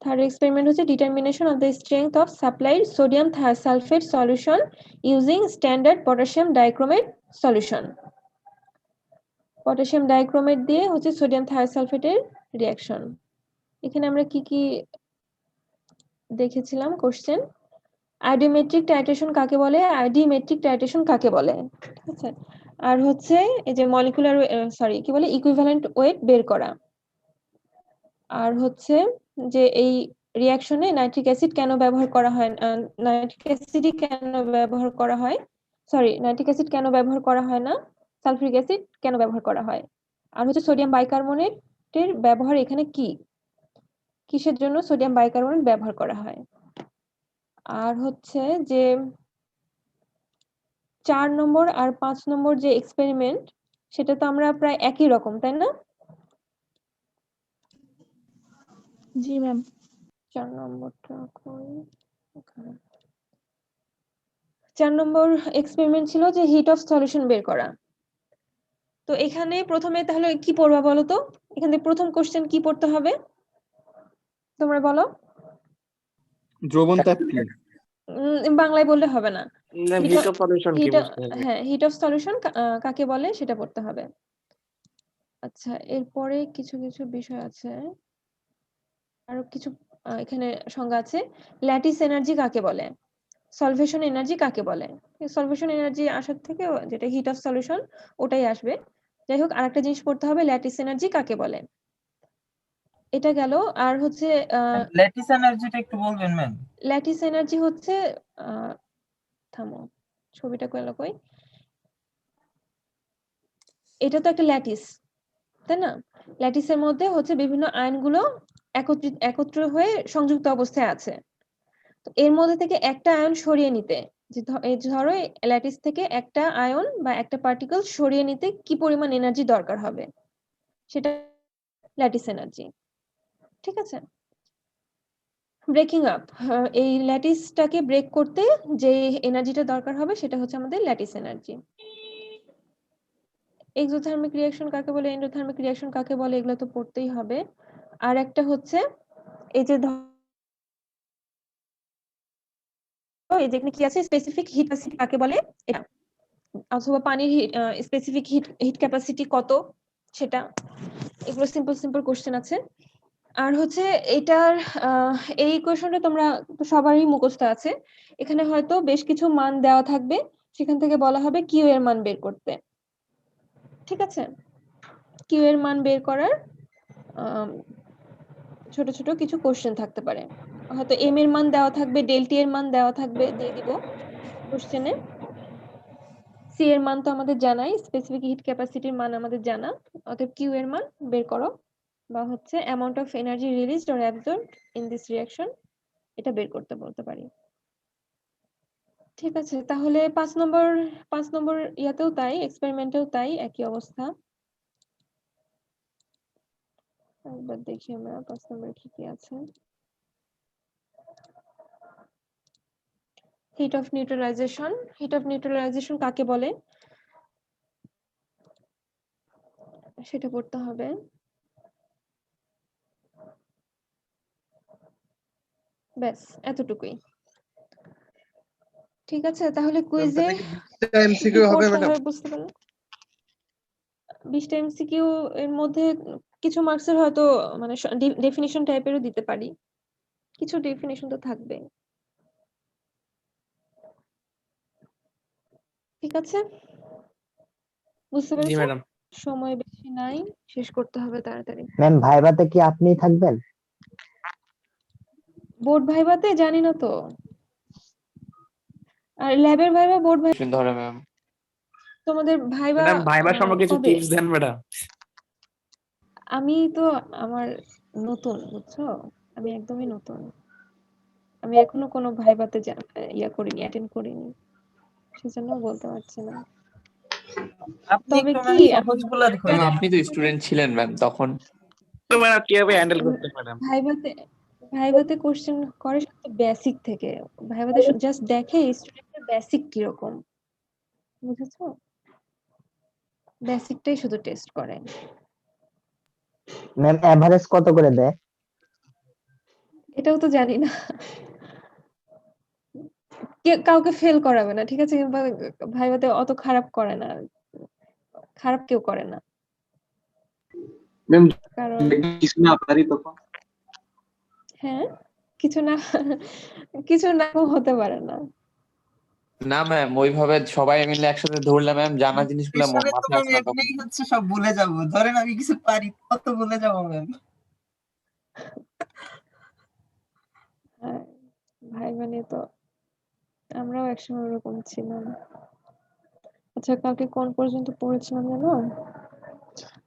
থার্ড এক্সপেরিমেন্ট হচ্ছে determination of the strength of supplied sodium thiosulphate solution using standard potassium dichromate solution. Potassium dichromate দিয়ে হচ্ছে সোডিয়াম থায়োসালফেটের রিঅ্যাকশন। এখানে আমরা কি কি দেখেছিলাম কোশ্চেন, আইডিওমেট্রিক টাইট্রেশন কাকে বলে, আইডিমেট্রিক টাইট্রেশন কাকে বলে, ঠিক আছে। আর হচ্ছে এই যে মলিকুলার কি বলে ইকুইভ্যালেন্ট ওয়েট বের করা। আর হচ্ছে যে এই রিঅ্যাকশনে নাইট্রিক অ্যাসিড কেন ব্যবহার করা হয়, নাইট্রিক অ্যাসিডই কেন ব্যবহার করা হয়, নাইট্রিক অ্যাসিড কেন ব্যবহার করা হয় না, সালফিউরিক অ্যাসিড কেন ব্যবহার করা হয়। আর হচ্ছে সোডিয়াম বাইকার্বনেটের ব্যবহার এখানে কি, কিসের জন্য সোডিয়াম বাইকার্বনেট ব্যবহার করা হয়। আর হচ্ছে যে 4 নম্বর আর 5 নম্বর যে এক্সপেরিমেন্ট, সেটা তো আমরা প্রায় একই রকম, তাই না? জি ম্যাম। 4 নম্বরটা কই, ওখানে 4 নম্বর এক্সপেরিমেন্ট ছিল যে হিট অফ সলিউশন বের করা। তো এখানে প্রথমে তাহলে কি পড়বা বলো তো, এখানে প্রথম কোশ্চেন কি পড়তে হবে তোমরা বলো। দ্রবণ তাপ কি? বাংলায় বললে হবে না। হিট অফ সলিউশন কি বুঝতে হবে? হ্যাঁ, হিট অফ সলিউশন কাকে বলে সেটা পড়তে হবে। আচ্ছা, এরপরে কিছু কিছু বিষয় আছে, আরো কিছু এখানে সংজ্ঞা আছে। ল্যাটিস এনার্জি কাকে বলে, সলভেশন এনার্জি কাকে বলে। সলভেশন এনার্জি আসার থেকে যেটা হিট অফ সলিউশন ওটাই আসবে। যাই হোক, আরেকটা জিনিস পড়তে হবে, ল্যাটিস এনার্জি কাকে বলে, এটা গেল। আর হচ্ছে ল্যাটিস এনার্জিটা একটু বলবেন ম্যাম। ল্যাটিস এনার্জি হচ্ছে থামো, ছবিটা কই, এটা তো একটা ল্যাটিস, তাই না? ল্যাটিসের মধ্যে হচ্ছে বিভিন্ন আয়নগুলো একত্র হয়ে সংযুক্ত অবস্থায় আছে। তো এর মধ্যে থেকে একটা আয়ন সরিয়ে নিতে, যে ধরো ল্যাটিস থেকে একটা আয়ন বা একটা পার্টিকেল সরিয়ে নিতে কি পরিমাণ এনার্জি দরকার হবে, সেটা ল্যাটিস এনার্জি, ঠিক আছে। ব্রেকিং আপ, এই ল্যাটিসটাকে ব্রেক করতে যে এনার্জিটা দরকার হবে সেটা হচ্ছে আমাদের ল্যাটিস এনার্জি। এক্সোথার্মিক রিঅ্যাকশন কাকে বলে, এন্ডোথার্মিক রিঅ্যাকশন কাকে বলে, এগুলো তো পড়তেই হবে। আর একটা হচ্ছে এই যে এই যেখানে কি আছে, স্পেসিফিক হিট ক্যাপাসিটি কাকে বলে, এটা, অথবা পানির স্পেসিফিক হিট ক্যাপাসিটি কত সেটা, এগুলো সিম্পল কোশ্চেন আছে। আর হচ্ছে এটার এই কোশ্চেনটা তোমরা সবারই মুখস্থ আছে। এখানে হয়তো বেশ কিছু মান দেওয়া থাকবে, সেখান থেকে বলা হবে কিউ এর মান বের করতে, ঠিক আছে। কিউ এর মান বের করার ছোট ছোট কিছু কোশ্চেন থাকতে পারে, হয়তো এম এর মান দেওয়া থাকবে, ডেল্টি এর মান দেওয়া থাকবে, দিয়ে দিব কোশ্চেনে। সি এর মান তো আমাদের জানাই, স্পেসিফিক হিট ক্যাপাসিটির মান আমাদের জানা, অতএব কিউ এর মান বের করো, বা হচ্ছে amount of energy released or absorbed in this reaction, এটা বের করতে বলতে পারি। ঠিক আছে, তাহলে 5 নম্বর ইয়াতেও তাই, এক্সপেরিমেন্টেও তাই একই অবস্থা। একবার দেখি আমরা 5 নম্বরে কি কি আছে। হিট অফ নিউট্রালাইজেশন কাকে বলে সেটা পড়তে হবে। ব্যাস এতটুকুই, ঠিক আছে। তাহলে কুইজে এমসিকিউ হবে ম্যাডাম? বুঝতে পারলাম 20টা এমসিকিউ এর মধ্যে কিছু মার্কসের হয়তো মানে ডেফিনিশন টাইপেরও দিতে পারি, কিছু ডেফিনিশন তো থাকবে, ঠিক আছে। বুঝতে জি পেরেছো? ম্যাডাম। সময় বেশি নাই, শেষ করতে হবে তাড়াতাড়ি। ম্যাম ভাইভাতে কি আপনিই থাকবেন? বোর্ড ভাইভাতে জানি না তো, আর ল্যাবের ভাইভা বোর্ড ভাই, ধরে ম্যাম। তোমাদের ভাইভা ম্যাডাম ভাইবার সম্পর্কে কিছু কবে? টিপস দেন ম্যাডাম। আমি তো আমার নতুন, বুঝছো, আমি একদমই নতুন, আমি এখনো কোনো ভাইভাতে করিনি, অ্যাটেন্ড করিনি, সেজন্য বলতে পারছি না। আপনি তবে একটু কি ম্যাম সহজগুলা ধরেন। আপনি তো স্টুডেন্ট ছিলেন ম্যাম তখন। তো ম্যাডাম কিভাবে হ্যান্ডেল করতে ম্যাডাম? ভাইভাতে কোশ্চেন করে বেসিক থেকে, ভাইভাতে জাস্ট দেখে স্টুডেন্টের বেসিক কিরকম, বুঝেছো, বেসিকটাই শুধু টেস্ট করে। ম্যাম এভারেজ কত করে দেয়? এটাও তো জানি না, কাউকে ফেল করাবে না, ঠিক আছে, কিংবা ভাইভাতে অত খারাপ করে না, খারাপ কেউ করে না, ম্যাম কারণ কিছু না পারি তখন। হ্যাঁ কিছু না কিছু না হতে পারে না। না ম্যাম, ওইভাবে সবাই মিলে একসাথে ধরলে ম্যাম জানা জিনিসগুলো প্রেশারে তো মাথায় ম্যাম আসে না তখন। এমনিই হচ্ছে সব ভুলে যাবো, ধরেন আমি কিছু পারি কত ভুলে যাবো ম্যাম। হ্যাঁ, ভাই মানে তো আমরাও একসময় ওরকম ছিলাম। আচ্ছা, কালকে কোন পর্যন্ত পড়েছিলাম জানো?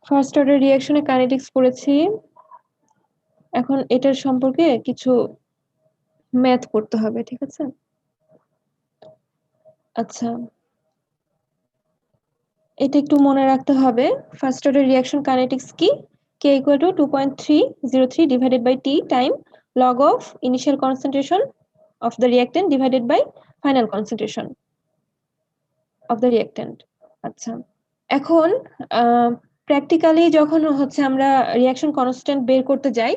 ফার্স্ট অর্ডার রিঅ্যাকশনে কাইনেটিক্স পড়েছি। এখন এটার সম্পর্কে কিছু ম্যাথ করতে হবে, ঠিক আছে? আচ্ছা, এটা একটু মনে রাখতে হবে। ফার্স্ট অর্ডার রিঅ্যাকশন কাইনেটিক্স কি? k equal to 2.303 divided by t time log of initial concentration of the reactant divided by final concentration of the reactant. আচ্ছা, এখন প্র্যাকটিক্যালি যখন হচ্ছে আমরা রিঅ্যাকশন কনস্ট্যান্ট বের করতে যাই,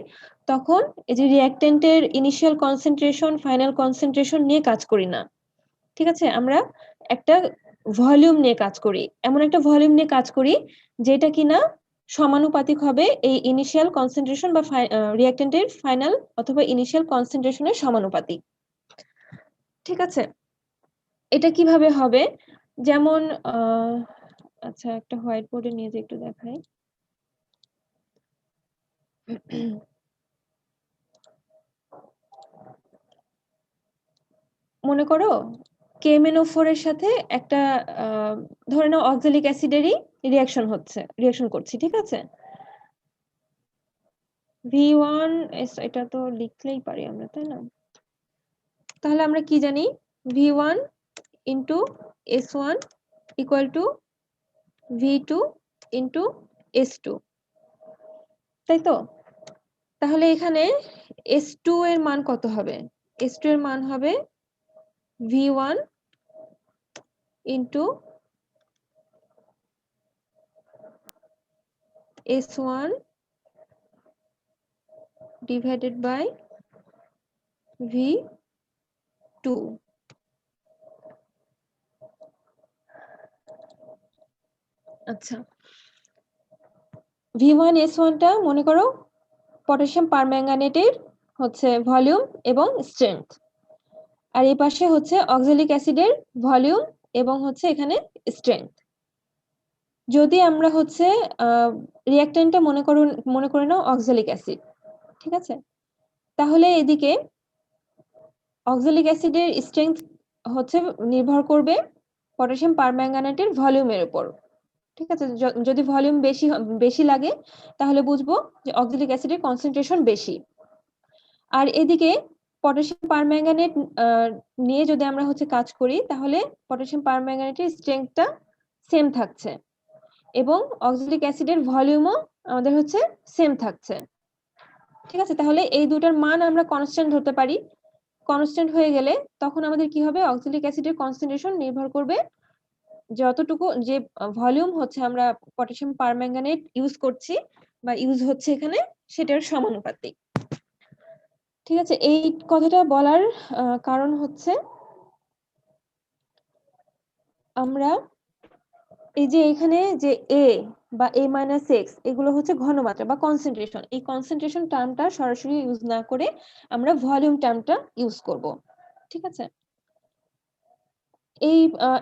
তখন এই যে রিঅ্যাকট্যান্টের ইনিশিয়াল কনসেন্ট্রেশন ফাইনাল কনসেন্ট্রেশন নিয়ে কাজ করি না, ঠিক আছে? আমরা একটা ভলিউম নিয়ে কাজ করি, এমন একটা ভলিউম নিয়ে কাজ করি যেটা কিনা সমানুপাতিক হবে এই ইনিশিয়াল কনসেন্ট্রেশন বা রিঅ্যাকট্যান্টের ফাইনাল অথবা ইনিশিয়াল কনসেন্ট্রেশনের সমানুপাতিক, ঠিক আছে? এটা কিভাবে হবে? যেমন আচ্ছা, একটা হোয়াইট বোর্ডে নিয়ে যে একটু দেখাই। মনে করো KMnO4 এর সাথে একটা ধরে নাও অক্সালিক অ্যাসিডেরই রিঅ্যাকশন করছি, ঠিক আছে? V1 এটা তো লিখলেই পারি আমরা, তাই না? তাহলে আমরা কি জানি? V1 into S1 equal to V2 into S2, তাই তো? তাহলে এখানে S2 এর মান কত হবে? S2 এর মান হবে V1 into S1 divided by V2. আচ্ছা, V1 S1 টা মনে করো পটাশিয়াম পারম্যাঙ্গানেটের হচ্ছে ভলিউম এবং স্ট্রেংথ, আর এই পাশে হচ্ছে অক্সালিক অ্যাসিডের ভলিউম এবং হচ্ছে এখানে স্ট্রেংথ। যদি আমরা হচ্ছে রিঅ্যাকট্যান্টটা মনে করে নাও অক্সালিক অ্যাসিড, ঠিক আছে? তাহলে এদিকে অক্সালিক অ্যাসিডের স্ট্রেংথ হচ্ছে নির্ভর করবে পটাশিয়াম পারম্যাঙ্গানেটের ভলিউমের উপর, ঠিক আছে? যদি ভলিউম বেশি লাগে তাহলে বুঝবো যে অক্সালিক অ্যাসিডের কনসেন্ট্রেশন বেশি। আর এদিকে পটাশিয়াম পারম্যাঙ্গানেট নিয়ে যদি আমরা হচ্ছে কাজ করি, তাহলে পটাশিয়াম পারম্যাঙ্গানেটের স্ট্রেংথটা সেম থাকছে এবং অক্সালিক অ্যাসিডের ভলিউমও আমাদের হচ্ছে সেম থাকছে, ঠিক আছে? তাহলে এই দুটার মান আমরা কনস্ট্যান্ট ধরতে পারি। কনস্ট্যান্ট হয়ে গেলে তখন আমাদের কি হবে? অক্সালিক অ্যাসিডের কনসেন্ট্রেশন নির্ভর করবে যতটুকু যে ভলিউম হচ্ছে আমরা পটাশিয়াম পারম্যাঙ্গানেট ইউজ করছি বা ইউজ হচ্ছে এখানে, সেটার সমানুপাতিক, ঠিক আছে? এই কথাটা বলার কারণ হচ্ছে আমরা এই যে এখানে যে A বা A-X এগুলো হচ্ছে ঘনমাত্রা বা কনসেন্ট্রেশন, এই কনসেন্ট্রেশন টার্মটা সরাসরি ইউজ না করে আমরা ভলিউম টার্মটা ইউজ করব, ঠিক আছে?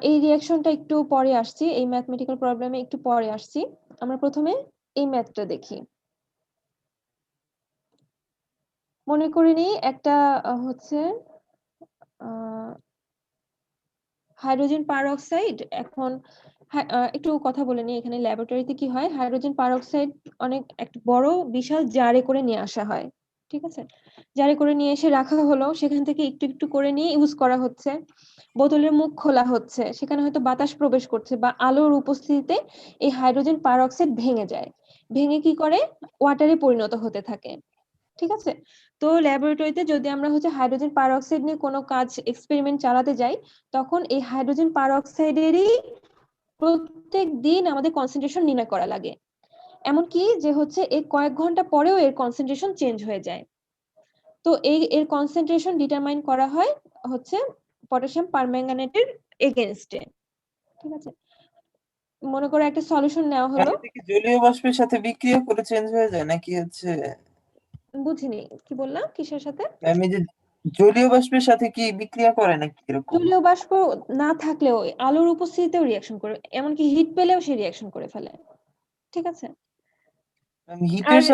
এই রিঅ্যাকশনটা একটু পরে আসছি, এই ম্যাথমেটিক্যাল প্রবলেমে একটু পরে আসছি। আমরা প্রথমে এই ম্যাথটা দেখি। মনে করে নিই একটা হচ্ছে হাইড্রোজেন পারঅক্সাইড। এখন একটু কথা বলে নিই, এখানে ল্যাবরেটরিতে কি হয়, হাইড্রোজেন পারঅক্সাইড অনেক একটা বড় বিশাল জারে করে নিয়ে আসা হয়, ঠিক আছে? জারে করে নিয়ে এসে রাখা হলো, সেখান থেকে একটু একটু করে নিয়ে ইউজ করা হচ্ছে। বোতলের মুখ খোলা হচ্ছে, সেখানে হয়তো বাতাস প্রবেশ করছে বা আলোর উপস্থিতিতে এই হাইড্রোজেন পারঅক্সাইড ভেঙে যায়, ভেঙে কি করে ওয়াটারে পরিণত হতে থাকে, ঠিক আছে? তো ল্যাবরেটরিতে যদি আমরা হচ্ছে হাইড্রোজেন পারঅক্সাইড নিয়ে কোনো কাজ এক্সপেরিমেন্ট চালাতে যাই, তখন এই হাইড্রোজেন পারঅক্সাইডেরই প্রত্যেক দিন আমাদের কনসেন্ট্রেশন নির্ণয় করা লাগে, এমনকি যে হচ্ছে এই কয়েক ঘন্টা পরেও এর কনসেন্ট্রেশন চেঞ্জ হয়ে যায়। তো এর কনসেন্ট্রেশন ডিটারমাইন করা হয় হচ্ছে পটাশিয়াম পারম্যাঙ্গানেটের এগেইনস্টে, ঠিক আছে? মনে করো একটা সলিউশন নেওয়া হলো। জলীয় বাষ্পের সাথে বিক্রিয়া করে চেঞ্জ হয়ে যায় নাকি হচ্ছে? বুঝিনি কি বললাম কিসের সাথে? ম্যাম এই যে জলীয় বাষ্পের সাথে কি বিক্রিয়া করে নাকি এরকম? জলীয় বাষ্প না থাকলেও আলোর উপস্থিতিতেও রিয়াকশন করে, এমনকি হিট পেলেও সে রিয়াকশন করে ফেলে। ঠিক আছে। ম্যাম আর হিটের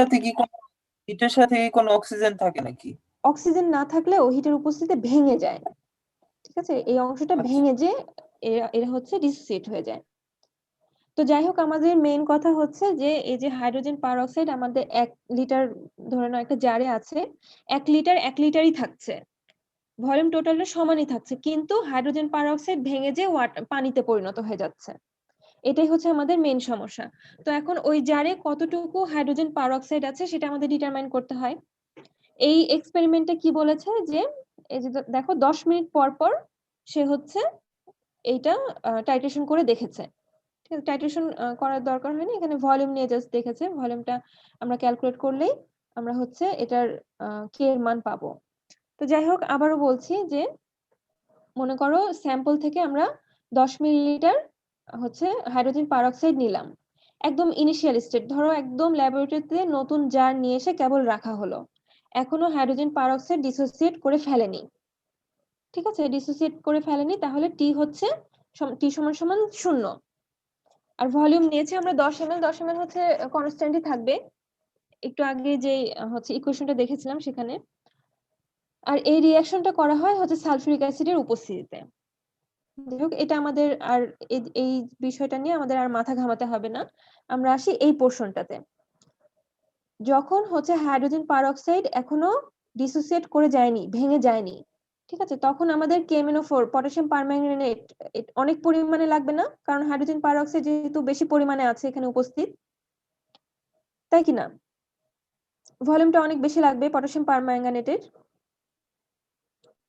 সাথে কি কোনো অক্সিজেন থাকে নাকি? অক্সিজেন না থাকলেও হিটের উপস্থিতিতে ভেঙে যায়। ঠিক আছে, এই অংশটা আচ্ছা। ভেঙে যে এরা হচ্ছে ডিসোসিয়েট হয়ে যায়। তো যাই হোক, আমাদের মেইন কথা হচ্ছে যে এই যে হাইড্রোজেন পারঅক্সাইড আমাদের 1 লিটার ধরে নাও একটা জারে আছে, 1 লিটারই থাকছে, ভলিউম টোটালটা সমানই থাকছে, কিন্তু হাইড্রোজেন পারঅক্সাইড ভেঙে যে পানিতে পরিণত হয়ে যাচ্ছে। এটাই হচ্ছে আমাদের মেইন সমস্যা। তো এখন ওই জারে কতটুকু হাইড্রোজেন পারঅক্সাইড আছে সেটা আমাদের ডিটারমাইন করতে হয়। এই এক্সপেরিমেন্টে কি বলেছে যে এই যে দেখো 10 মিনিট পর পর সে হচ্ছে এইটা টাইট্রেশন করে দেখেছে। ঠিক আছে, টাইট্রেশন করার দরকার হয়নি, এখানে ভলিউম নিয়ে জাস্ট দেখেছে। ভলিউমটা আমরা ক্যালকুলেট করলেই আমরা হচ্ছে এটার কে এর মান পাবো। তো যাই হোক, আবারও বলছি যে মনে করো স্যাম্পল থেকে আমরা 10 মিলিলিটার হচ্ছে হাইড্রোজেন পারঅক্সাইড নিলাম, একদম ইনিশিয়াল স্টেট, ধরো একদম ল্যাবরেটরিতে নতুন জার নিয়ে এসে কেবল রাখা হলো, এখনো হাইড্রোজেন পারঅক্সাইড ডিসোসিয়েট করে ফেলেনি। ঠিক আছে, ডিসোসিয়েট করে ফেলেনি, তাহলে টি হচ্ছে টি সমান সমান 0। আর ভলিউম নিয়েছি আমরা 10 ml, 10 ml হচ্ছে কনস্ট্যান্টই থাকবে, একটু আগে যে হচ্ছে ইকুয়েশনটা দেখেছিলাম সেখানে। আর এই রিঅ্যাকশনটা করা হয় হচ্ছে সালফিউরিক অ্যাসিডের উপস্থিতিতে। যাই হোক, এটা আমাদের আর এই বিষয়টা নিয়ে আমাদের আর মাথা ঘামাতে হবে না। আমরা আসি এই পোরশনটাতে। যখন হচ্ছে হাইড্রোজেন পারঅক্সাইড এখনো ডিসোসিয়েট করে যায়নি, ভেঙে যায়নি, ঠিক আছে, তখন আমাদের KMnO4 পটাশিয়াম পারম্যাঙ্গানেট অনেক পরিমাণে লাগবে না, কারণ হাইড্রোজেন পারঅক্সাইড যেহেতু বেশি পরিমাণে আছে এখানে উপস্থিত, তাই কি না? ভলিউমটা অনেক বেশি লাগবে পটাশিয়াম পারম্যাঙ্গানেটের।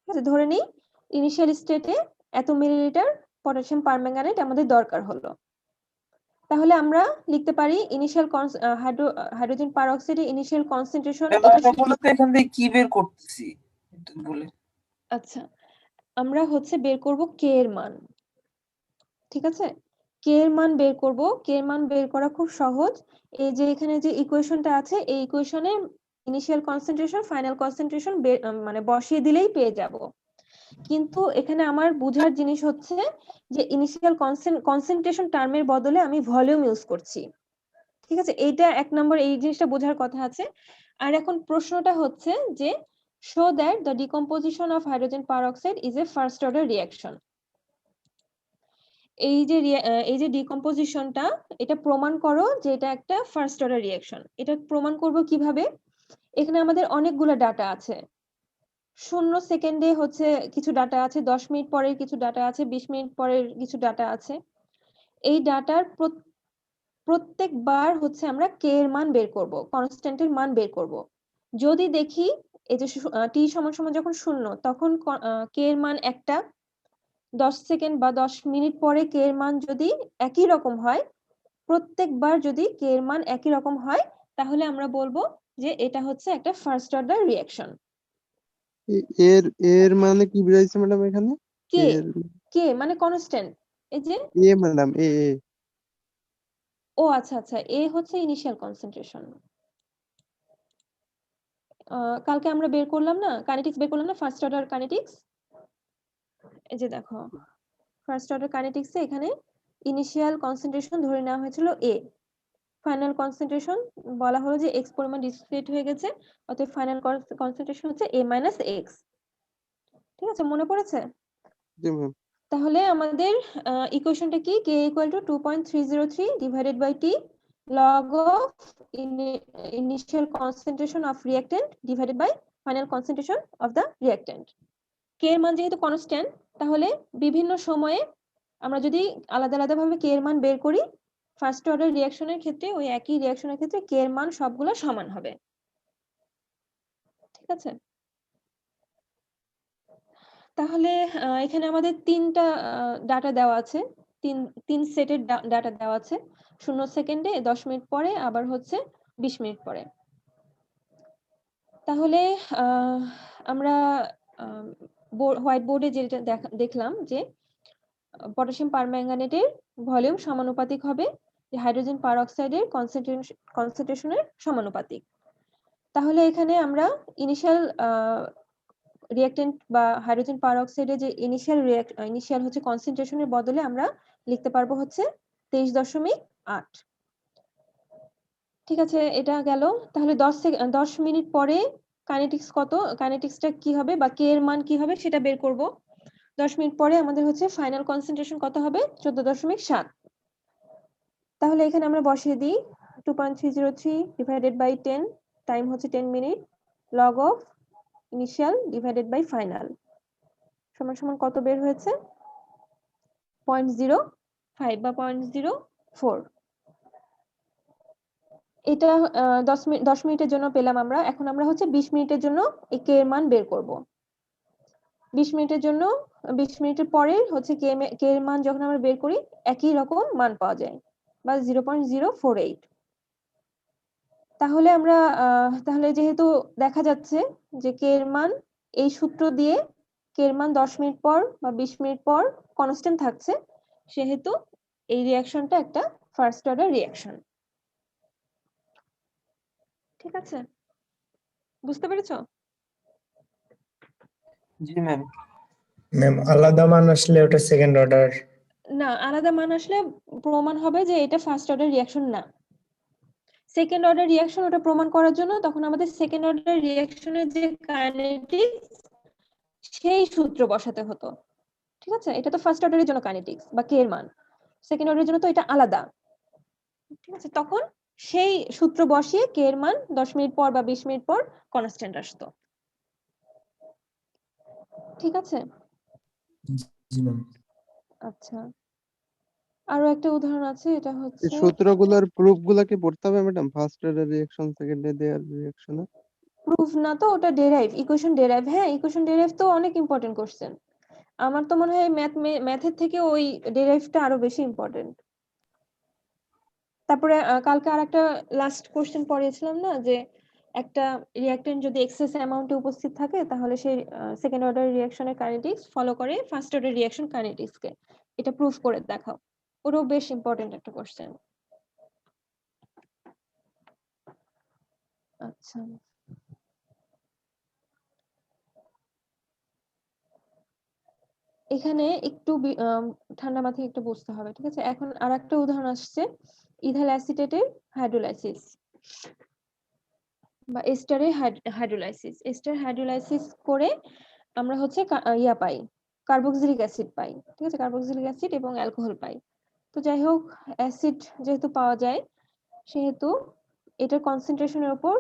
আচ্ছা, ধরে নিই ইনিশিয়াল স্টেটে এত মিলিলিটার পটাশিয়াম পারম্যাঙ্গানেট আমাদের দরকার হলো, তাহলে আমরা লিখতে পারি ইনিশিয়াল হাইড্রোজেন পারঅক্সাইডের ইনিশিয়াল কনসেন্ট্রেশন। আমরা মূলত এখান থেকে কি বের করতেছি বলে? আচ্ছা, আমরা হচ্ছে বের করব কে এর মান। ঠিক আছে, কে এর মান বের করব। কে এর মান বের করা খুব সহজ। এই যে এখানে যে ইকুয়েশনটা আছে, এই ইকুয়েশনে ইনিশিয়াল কনসেন্ট্রেশন ফাইনাল কনসেন্ট্রেশন মানে বসিয়ে দিলেই পেয়ে যাব। কিন্তু এখানে আমার বুঝার জিনিস হচ্ছে যে ইনিশিয়াল কনসেন্ট্রেশন টার্মের বদলে আমি ভলিউম ইউজ করছি। ঠিক আছে, এইটা 1 নম্বর, এই জিনিসটা বোঝার কথা আছে। আর এখন প্রশ্নটা হচ্ছে যে show that the decomposition of hydrogen peroxide is a first order reaction. এই যে ডিকম্পোজিশনটা, এটা প্রমাণ করো যে এটা একটা ফার্স্ট অর্ডার রিঅ্যাকশন। এটা প্রমাণ করব কিভাবে? এখানে আমাদের অনেকগুলো ডাটা আছে। 0 সেকেন্ডে হচ্ছে কিছু ডাটা আছে, 10 মিনিট পরের কিছু ডাটা আছে, 20 মিনিট পরের কিছু ডাটা আছে। এই ডাটার প্রত্যেকবার হচ্ছে আমরা কে এর মান বের করব, কনস্ট্যান্টের মান বের করব। যদি দেখি এই যে টি সমান সমান যখন 0, তখন কে এর মান একটা, 10 সেকেন্ড বা 10 মিনিট পরে কে এর মান যদি একই রকম হয়, প্রত্যেকবার যদি কে এর মান একই রকম হয়, তাহলে আমরা বলবো যে এটা হচ্ছে একটা ফার্স্ট অর্ডার রিঅ্যাকশন। এর এর মানে কি বুঝাইছে ম্যাডাম এখানে? কে এর কে মানে কনস্ট্যান্ট। এই যে ম্যাডাম এ ও আচ্ছা আচ্ছা, এ হচ্ছে ইনিশিয়াল কনসেন্ট্রেশন। কালকে আমরা বের করলাম না, কাইনেটিক্স বের করলাম না, ফার্স্ট অর্ডার কাইনেটিক্স। এই যে দেখো, ফার্স্ট অর্ডার কাইনেটিক্সে এখানে ইনিশিয়াল কনসেন্ট্রেশন ধরে নেওয়া হয়েছিল এ, ফাইনাল কনসেন্ট্রেশন বলা হলো যে এক্স পরিমাণ ডিসোসিয়েট হয়ে গেছে, অতএব ফাইনাল কনসেন্ট্রেশন হচ্ছে a - x। ঠিক আছে, মনে পড়েছে? জি ম্যাম। তাহলে আমাদের ইকুয়েশনটা কি? k = 2.303 divided by t log of initial concentration of reactant divided by final concentration of the reactant. k এর মান যেহেতু কনস্ট্যান্ট, তাহলে বিভিন্ন সময়ে আমরা যদি আলাদা আলাদা ভাবে k এর মান বের করি, ফার্স্ট অর্ডার রিঅ্যাকশনের ক্ষেত্রে ওই একই রিঅ্যাকশনের ক্ষেত্রে k এর মান সবগুলো সমান হবে। ঠিক আছে, তাহলে এখানে আমাদের 3টা ডাটা দেওয়া আছে, তিন সেটের ডাটা দেওয়া আছে, 0 সেকেন্ডে, 10 মিনিট পরে, আবার হচ্ছে 20 মিনিট পরে। তাহলে আমরা হোয়াইট বোর্ডে যেটা দেখলাম যে পটাশিয়াম পারম্যাঙ্গানেটের ভলিউম সমানুপাতিক হবে হাইড্রোজেন পারঅক্সাইডের কনসেন্ট্রেশনের সমানুপাতিক। তাহলে এখানে আমরা ইনিশিয়াল রিঅ্যাক্টেন্ট বা হাইড্রোজেন পারঅক্সাইডের যে ইনিশিয়াল হচ্ছে কনসেন্ট্রেশনের বদলে আমরা লিখতে পারবো হচ্ছে 23.8। ঠিক আছে, এটা গেল। তাহলে 10 মিনিট পরে কাইনেটিক্স কত, কাইনেটিক্সটা কি হবে বা কে এর মান কি হবে সেটা বের করব। 10 মিনিট পরে আমাদের হচ্ছে ফাইনাল কনসেন্ট্রেশন কত হবে, 14.7। তাহলে এখানে আমরা বসিয়ে দিই 2.303 ডিভাইডেড বাই 10, টাইম হচ্ছে 10 minute, log of initial divided by final সমান সমান কত বের হয়েছে, 0.05 বা 0.04। এটা 10 মিনিটের জন্য পেলাম আমরা। এখন আমরা হচ্ছে 20 মিনিটের জন্য এই কে এর মান বের করব। 20 মিনিটের জন্য 20 মিনিটের পরে হচ্ছে কে এর মান যখন আমরা বের করি একই রকম মান পাওয়া যায় বা 0.048। তাহলে আমরা তাহলে যেহেতু দেখা যাচ্ছে যে কে এর মান এই সূত্র দিয়ে কে এর মান 10 মিনিট পর বা 20 মিনিট পর কনস্ট্যান্ট থাকছে, সেহেতু এই রিঅ্যাকশনটা একটা ফার্স্ট অর্ডার রিঅ্যাকশন। ঠিক আছে, বুঝতে পেরেছো? জি ম্যাম। ম্যাম আলাদা মান আসলে ওটা সেকেন্ড অর্ডার? না, আলাদা মান আসলে প্রমাণ হবে যে এটা ফার্স্ট অর্ডার রিঅ্যাকশন না। সেকেন্ড অর্ডার রিঅ্যাকশন ওটা প্রমাণ করার জন্য তখন আমাদের সেকেন্ড অর্ডার রিঅ্যাকশনের যে কাইনেটিক্স সেই সূত্র বসাতে হতো। ঠিক আছে, এটা তো ফার্স্ট অর্ডারের জন্য কাইনেটিক্স বা কে এর মান, সেকেন্ড অর্ডারের জন্য তো এটা আলাদা। ঠিক আছে, তখন সেই সূত্র বসিয়ে কে এর মান 10 মিনিট পর বা 20 মিনিট পর কনস্ট্যান্ট আসতো। ঠিক আছে, জি ম্যাম। আচ্ছা আরো একটা উদাহরণ আছে, এটা এই হচ্ছে সূত্রগুলোর প্রুফ গুলা কি পড়তে হবে madam, first order reaction second order রিঅ্যাকশনে? প্রুফ না তো, ওটা ডেরাইভ, ইকুয়েশন ডেরাইভ। হ্যাঁ, ইকুয়েশন ডেরাইভ তো অনেক ইম্পর্টেন্ট কোশ্চেন। আমার তো মনে হয় ম্যাথের থেকে ওই ডেরাইভটা আরো বেশি ইম্পর্টেন্ট। তারপরে কালকে আরেকটা লাস্ট কোশ্চেন পড়িয়েছিলাম না, যে একটা রিঅ্যাকটেন্ট যদি এক্সেস অ্যামাউন্টে উপস্থিত থাকে তাহলে সেই সেকেন্ড অর্ডার রিঅ্যাকশনের কাইনেটিক্স ফলো করে ফার্স্ট অর্ডার রিঅ্যাকশন কাইনেটিক্সকে, এটা প্রুফ করে দেখাও। ওটাও বেশ ইম্পর্টেন্ট একটা কোশ্চেন। আচ্ছা, এখানে একটু ঠান্ডা মাথায় একটু বুঝতে হবে। ঠিক আছে, এখন আরেকটা উদাহরণ আসছে, ইথাইল অ্যাসিটেটের হাইড্রোলাইসিস বা এস্টারের হাইড্রোলাইসিস। এস্টার হাইড্রোলাইসিস করে আমরা হচ্ছে ইয়া পাই, কার্বক্সিলিক অ্যাসিড পাই। ঠিক আছে, কার্বক্সিলিক অ্যাসিড এবং অ্যালকোহল পাই। তো যাই হোক, অ্যাসিড যেহেতু পাওয়া যায় সেহেতু এটার কনসেন্ট্রেশনের উপর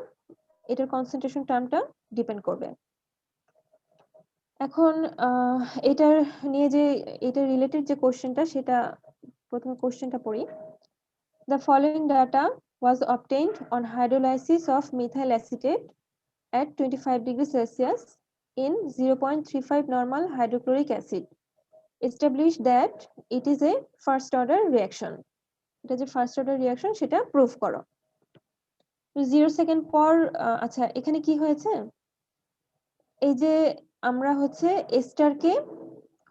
এটার কনসেন্ট্রেশন টার্মটা ডিপেন্ড করবে। এখন এটার নিয়ে যে এটা রিলেটেড যে কোশ্চেনটা, সেটা প্রথমে কোশ্চেনটা পড়ি। The following data was obtained on hydrolysis of methyl acetate at 25 degrees Celsius in 0.35 normal hydrochloric acid. Establish that it is a first order reaction. এটা যে ফার্স্ট অর্ডার রিঅ্যাকশন সেটা প্রুফ করো। 0 সেকেন্ড পর আচ্ছা এখানে কি হয়েছে, এই যে আমরা হচ্ছে এস্টারকে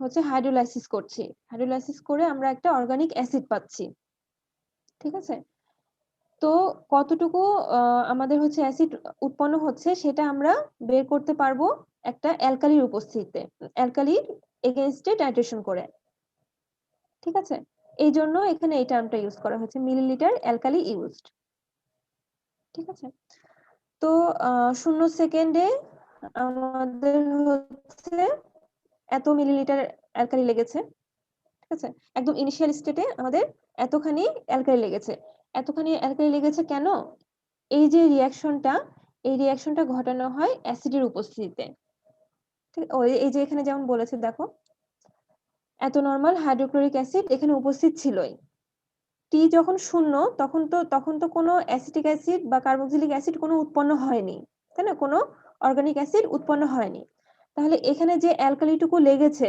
হচ্ছে হাইড্রোলাইসিস করছি, হাইড্রোলাইসিস করে আমরা একটা অর্গানিক অ্যাসিড পাচ্ছি। ঠিক আছে, তো কতটুকু আমাদের হচ্ছে অ্যাসিড উৎপন্ন হচ্ছে সেটা আমরা বের করতে পারবো একটা অ্যালকালির উপস্থিতিতে, অ্যালকালির এগেইনস্টে টাইট্রেশন করে। ঠিক আছে, এই জন্য এখানে এই টার্মটা ইউজ করা হয়েছে, মিলিলিটার অ্যালকালি ইউজড। ঠিক আছে, তো 0 সেকেন্ডে আমাদের হচ্ছে এত মিলিলিটার অ্যালকালি লেগেছে। ঠিক আছে, একদম ইনিশিয়াল স্টেটে আমাদের এতখানি অ্যালকালি লেগেছে। এতখানি অ্যালকালি লেগেছে কেন? এই যে এই রিঅ্যাকশনটা ঘটানো হয় অ্যাসিডের উপস্থিতিতে। ঠিক, এই যে এখানে যেমন বলেছে দেখো, এত নরমাল হাইড্রোক্লোরিক অ্যাসিড এখানে উপস্থিত ছিলই। টি যখন 0 তখন তো কোনো অ্যাসিটিক অ্যাসিড বা কার্বক্সিলিক অ্যাসিড কোনো উৎপন্ন হয়নি, তাই না? কোনো অর্গানিক অ্যাসিড উৎপন্ন হয়নি। তাহলে এখানে যে অ্যালকালিটুকু লেগেছে,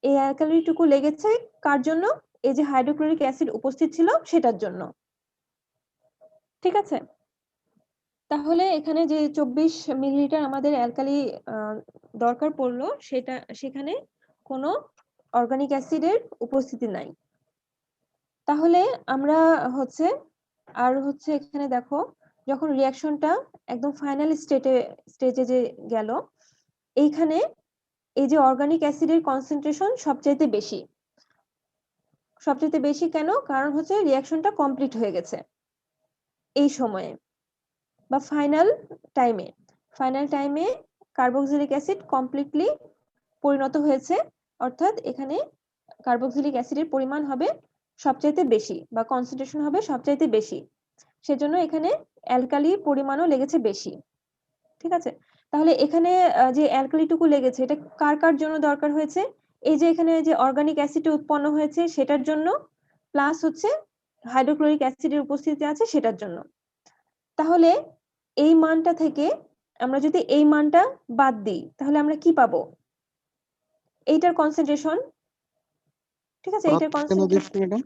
এই অ্যালকালিটুকু লেগেছে কার জন্য? এই যে হাইড্রোক্লোরিক অ্যাসিড উপস্থিত ছিল সেটার জন্য। ঠিক আছে, তাহলে এখানে যে 24 মিলিলিটার আমাদের অ্যালকালি দরকার পড়লো, সেখানে কোনো অর্গানিক অ্যাসিডের উপস্থিতি নাই। তাহলে আমরা হচ্ছে এখানে দেখো যখন রিয়াকশনটা একদম ফাইনাল স্টেজে যে গেল, এইখানে এই যে অর্গানিক অ্যাসিডের কনসেন্ট্রেশন সবচাইতে বেশি। সবচাইতে বেশি কেন? কারণ হচ্ছে রিয়াকশনটা কমপ্লিট হয়ে গেছে এই সময়ে বা ফাইনাল টাইমে কার্বক্সিলিক অ্যাসিড কমপ্লিটলি পরিণত হয়েছে, অর্থাৎ এখানে কার্বক্সিলিক অ্যাসিডের পরিমাণ হবে সবচাইতে বেশি বা কনসেন্ট্রেশন হবে সবচাইতে বেশি, সেজন্য এখানে অ্যালকালির পরিমাণও লেগেছে বেশি। ঠিক আছে, তাহলে এখানে যে অ্যালকালিটুকু লেগেছে এটা কার কার জন্য দরকার হয়েছে? এই যে এখানে যে অর্গানিক অ্যাসিড উৎপন্ন হয়েছে সেটার জন্য, প্লাস হচ্ছে হাইড্রোক্লোরিক অ্যাসিডের উপস্থিতি আছে সেটার জন্য। তাহলে এই মানটা থেকে আমরা যদি এই মানটা বাদ দিই তাহলে আমরা কি পাবো? এইটার কনসেন্ট্রেশন, ঠিক আছে, এইটার কেন কনসেন্ট্রেশন। দিচ্ছে ম্যাডাম?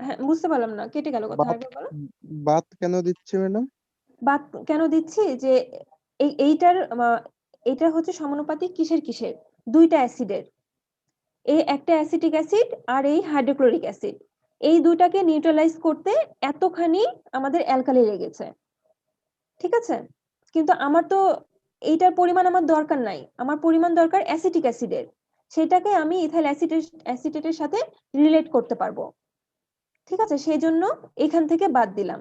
হ্যাঁ, বুঝতে পারলাম না, কেটে গেল কথা, আরেকবার বলো। বাদ কেন দিচ্ছে ম্যাডাম? বাদ কেন দিচ্ছি যে এইটা হচ্ছে সমানুপাতিক কিসের? দুইটা অ্যাসিডের। এই একটা অ্যাসিটিক অ্যাসিড আর এই হাইড্রোক্লোরিক অ্যাসিড, এই দুটাকে নিউট্রালাইজ করতে এতখানি আমাদের অ্যালকালি লেগেছে। ঠিক আছে, কিন্তু আমার তো এইটার পরিমাণ আমার দরকার নাই, আমার পরিমাণ দরকার অ্যাসিটিক অ্যাসিডের, সেটাকে আমি ইথাইল অ্যাসিটেটের সাথে রিলেট করতে পারবো। ঠিক আছে, সেই জন্য এখান থেকে বাদ দিলাম।